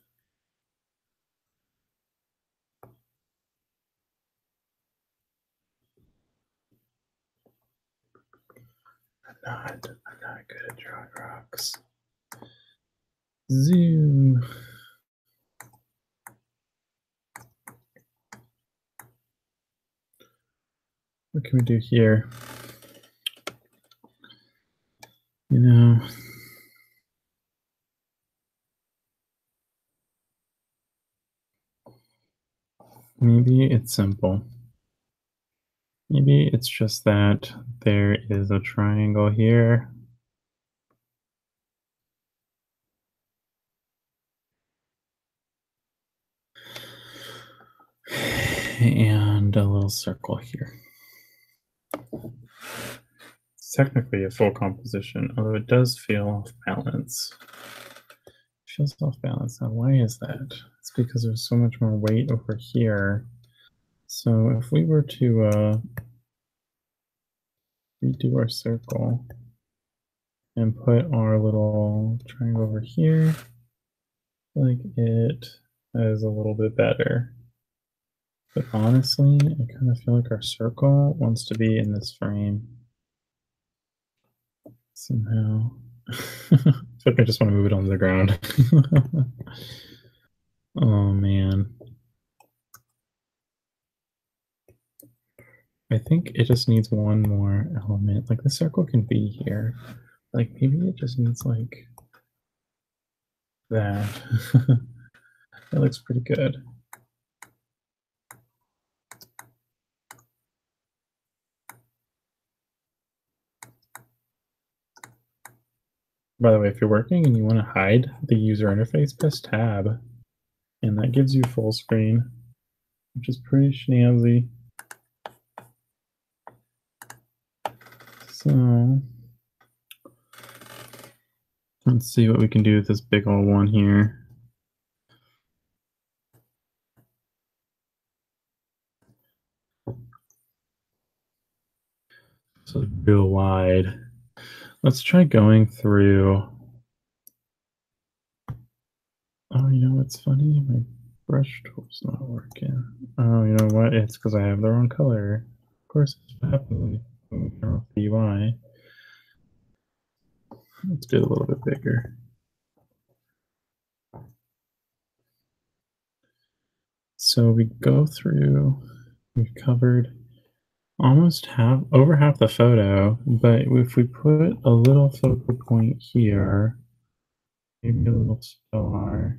I'm not good at drawing rocks. Zoom. What can we do here? You know, maybe it's simple. Maybe it's just that there is a triangle here. And a little circle here. It's technically a full composition, although it does feel off balance. It feels off balance. Now, why is that? It's because there's so much more weight over here. So if we were to redo our circle and put our little triangle over here, like it is a little bit better. But honestly, I kind of feel like our circle wants to be in this frame somehow. It's like I just want to move it on the ground. Oh man. I think it just needs one more element. Like the circle can be here. Like maybe it just needs like that. That looks pretty good. By the way, if you're working and you want to hide the user interface, press tab. And that gives you full screen, which is pretty snazzy. So let's see what we can do with this big old one here. So it's real wide. Let's try going through. Oh, you know what's funny? My brush tool's not working. Oh, you know what? It's because I have the wrong color. Of course, it's what happens when you turn off the UI. Let's get a little bit bigger. So we go through, we've covered almost over half the photo, but if we put a little focal point here, maybe a little star,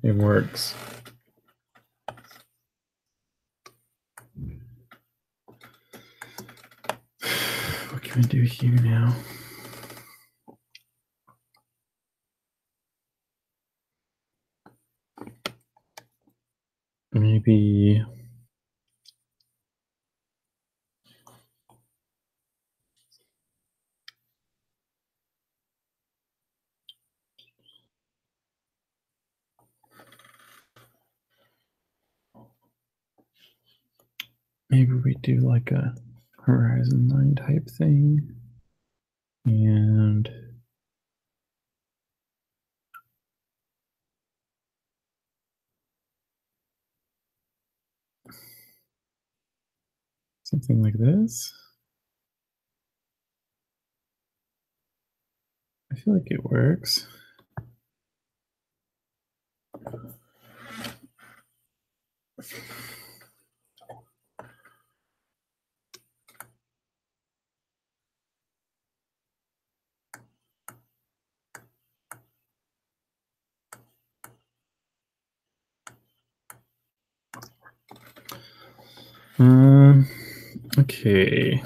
it works. What can we do here now? Maybe we do like a horizon line type thing. And something like this. I feel like it works. Okay.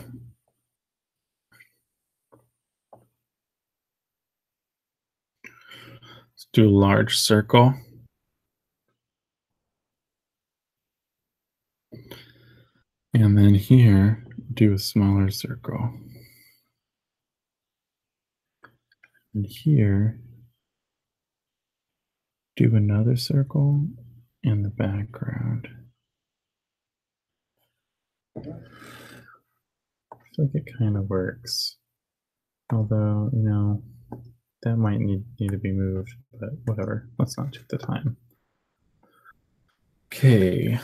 Let's do a large circle. And then here, do a smaller circle. And here, do another circle in the background. I feel like it kind of works. Although, you know, that might need to be moved, but whatever. Let's not take the time. Okay.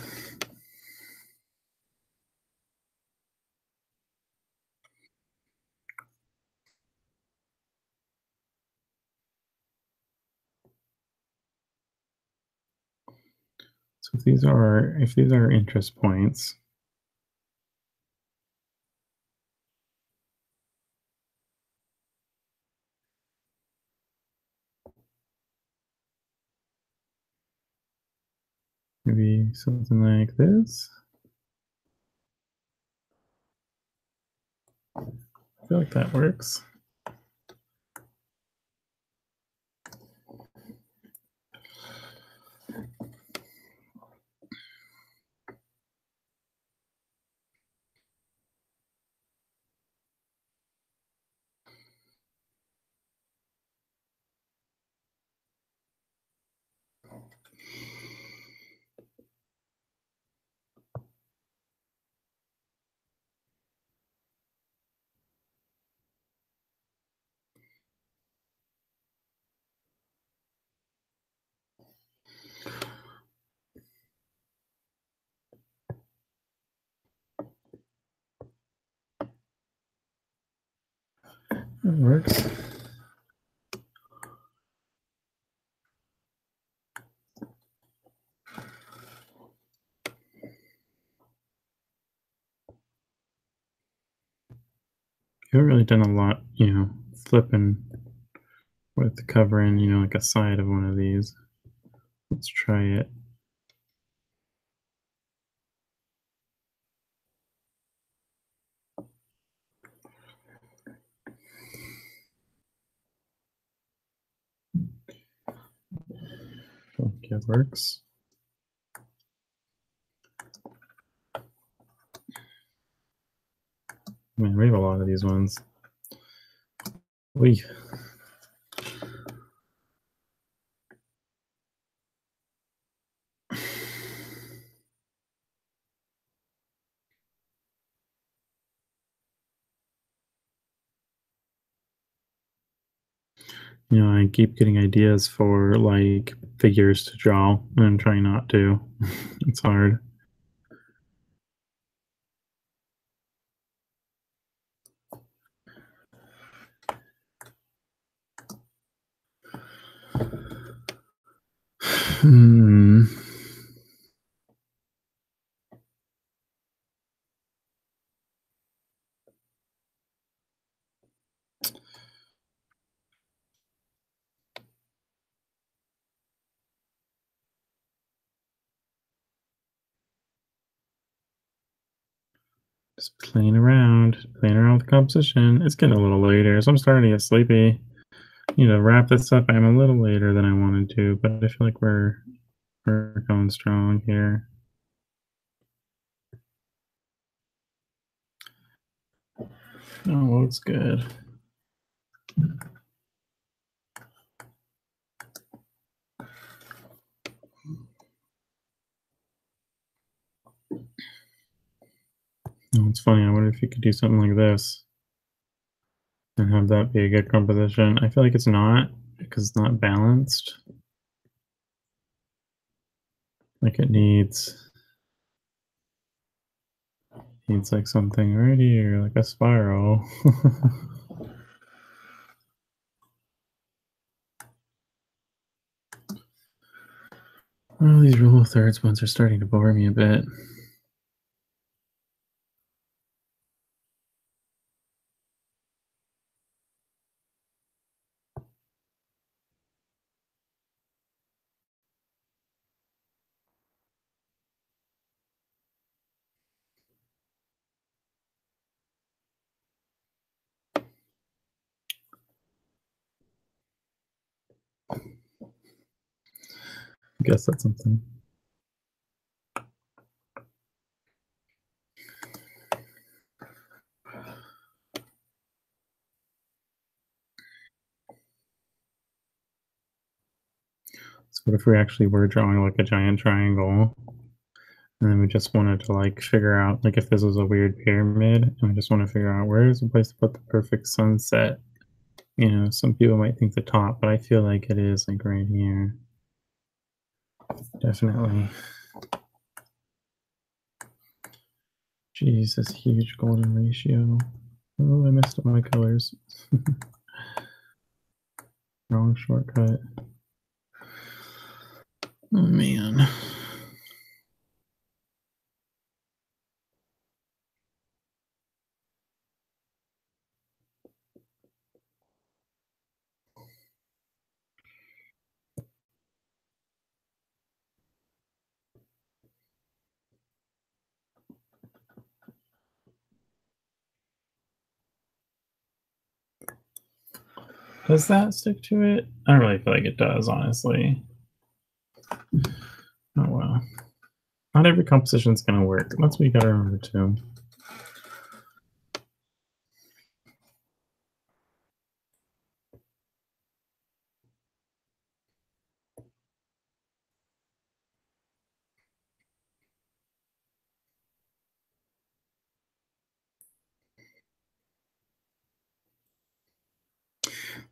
So if these are interest points, maybe something like this. I feel like that works. It works. You haven't really done a lot, flipping with covering, like a side of one of these. Let's try it. Okay, it works. Man, we have a lot of these ones. We. I keep getting ideas for like figures to draw and I'm trying not to. It's hard. Hmm. Just playing around with the composition. It's getting a little later, so I'm starting to get sleepy. Wrap this up. I'm a little later than I wanted to, but I feel like we're going strong here. Oh, looks good. Oh, it's funny. I wonder if you could do something like this and have that be a good composition. I feel like it's not because it's not balanced. Like it needs like something right here, like a spiral. Oh, these rule of thirds ones are starting to bore me a bit. I guess that's something. So what if we actually were drawing like a giant triangle and then we just wanted to like figure out like if this was a weird pyramid and we just want to figure out where is the place to put the perfect sunset. Some people might think the top, but I feel like it is like right here. Definitely. Jeez, this huge golden ratio. Oh, I messed up my colors. Wrong shortcut. Oh man. Does that stick to it? I don't really feel like it does, honestly. Oh well. Not every composition's gonna work. That's what you gotta remember too.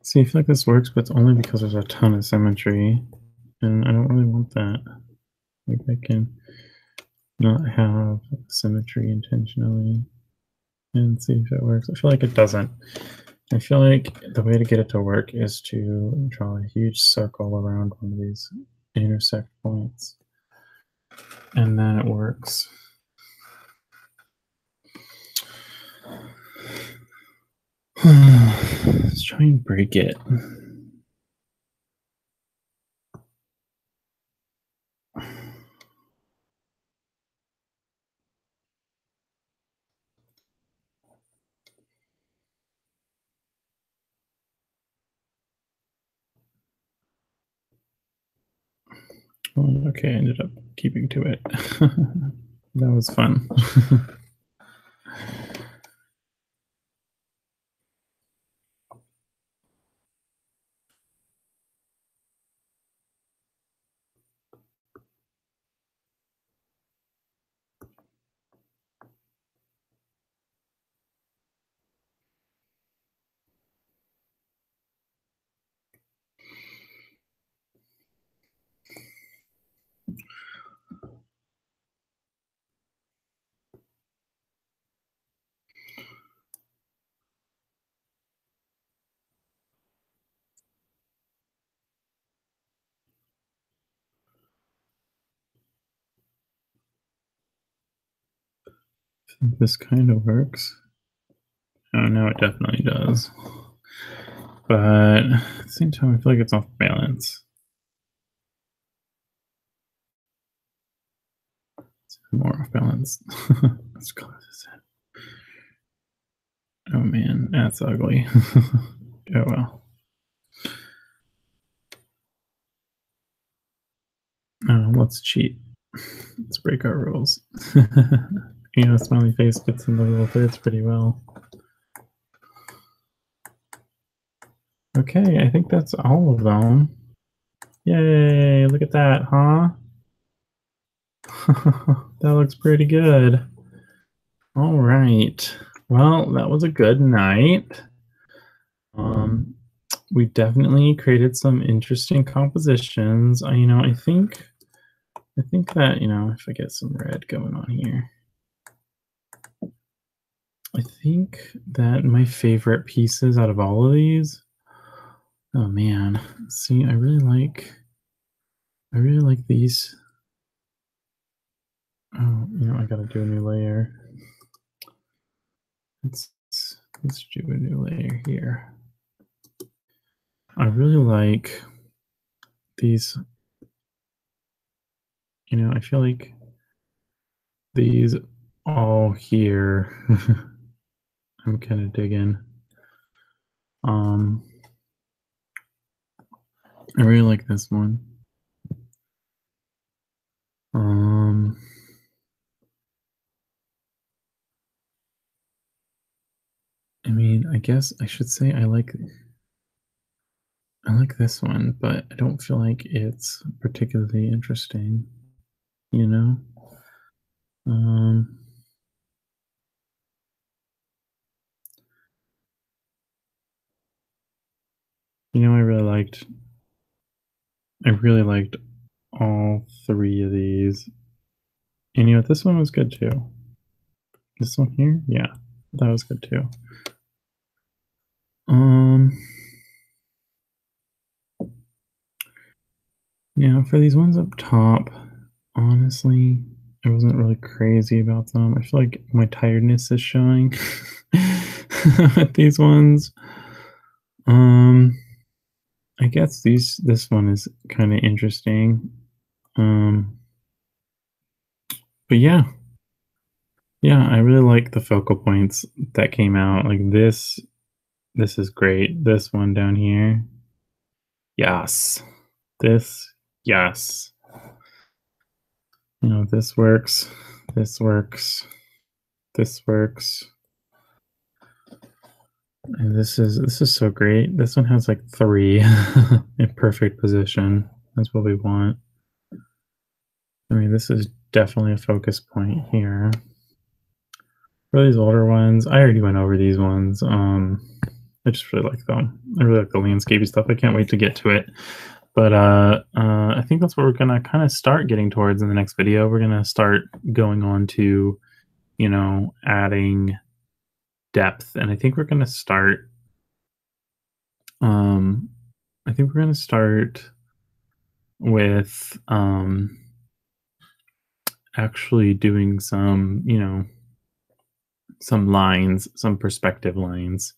See, I feel like this works, but it's only because there's a ton of symmetry, and I don't really want that. Like I can not have symmetry intentionally and see if it works. I feel like it doesn't. I feel like the way to get it to work is to draw a huge circle around one of these intersect points, and then it works. Let's try and break it. Oh, okay, I ended up keeping to it. That was fun. This kind of works. Oh, no, it definitely does. But at the same time, I feel like it's off balance. It's more off balance. Let's color this in. Oh man, that's ugly. Oh well. Let's cheat. Let's break our rules. Smiley face fits in the little thirds pretty well. Okay, I think that's all of them. Yay, look at that, huh? That looks pretty good. All right. Well, that was a good night. Um, we definitely created some interesting compositions. I think that, if I get some red going on here, I think that my favorite pieces out of all of these, oh man, see, I really like these. Oh, I gotta do a new layer. Let's do a new layer here. I really like these. I feel like these all here. I'm kind of digging. I really like this one. I mean, I guess I should say I like this one, but I don't feel like it's particularly interesting, you know? Um, I really liked all three of these. And this one was good too. This one here, yeah, that was good too. Yeah, for these ones up top, honestly, I wasn't really crazy about them. I feel like my tiredness is showing with these ones. I guess this one is kind of interesting. But yeah, I really like the focal points that came out. Like this is great. This one down here, yes. This, yes. This works. This works. This works. And this is so great. This one has like 3 in perfect position. That's what we want. I mean, this is definitely a focus point here. For these older ones, I already went over these ones. I just really like them. I really like the landscapey stuff. I can't wait to get to it. But I think that's what we're gonna kind of start getting towards in the next video. We're gonna start going on to, adding depth, and I think we're gonna start. I think we're gonna start with actually doing some, some lines, some perspective lines.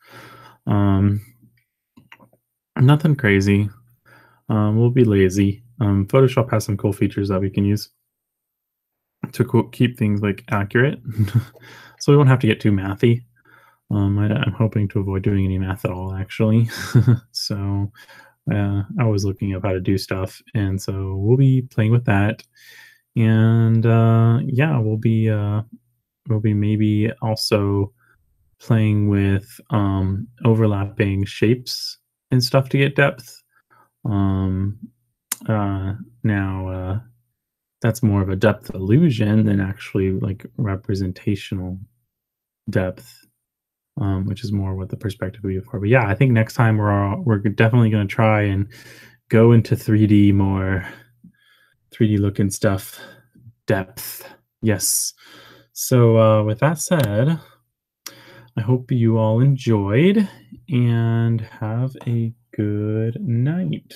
Nothing crazy. We'll be lazy. Photoshop has some cool features that we can use to keep things like accurate, so we won't have to get too mathy. I'm hoping to avoid doing any math at all, actually. So I was looking up how to do stuff, and so we'll be playing with that. And yeah, we'll be maybe also playing with overlapping shapes and stuff to get depth. Now that's more of a depth illusion than actually like representational depth, which is more what the perspective would be for. But yeah, I think next time we're definitely going to try and go into 3D more, 3D looking stuff, depth. yes. So with that said, I hope you all enjoyed and have a good night.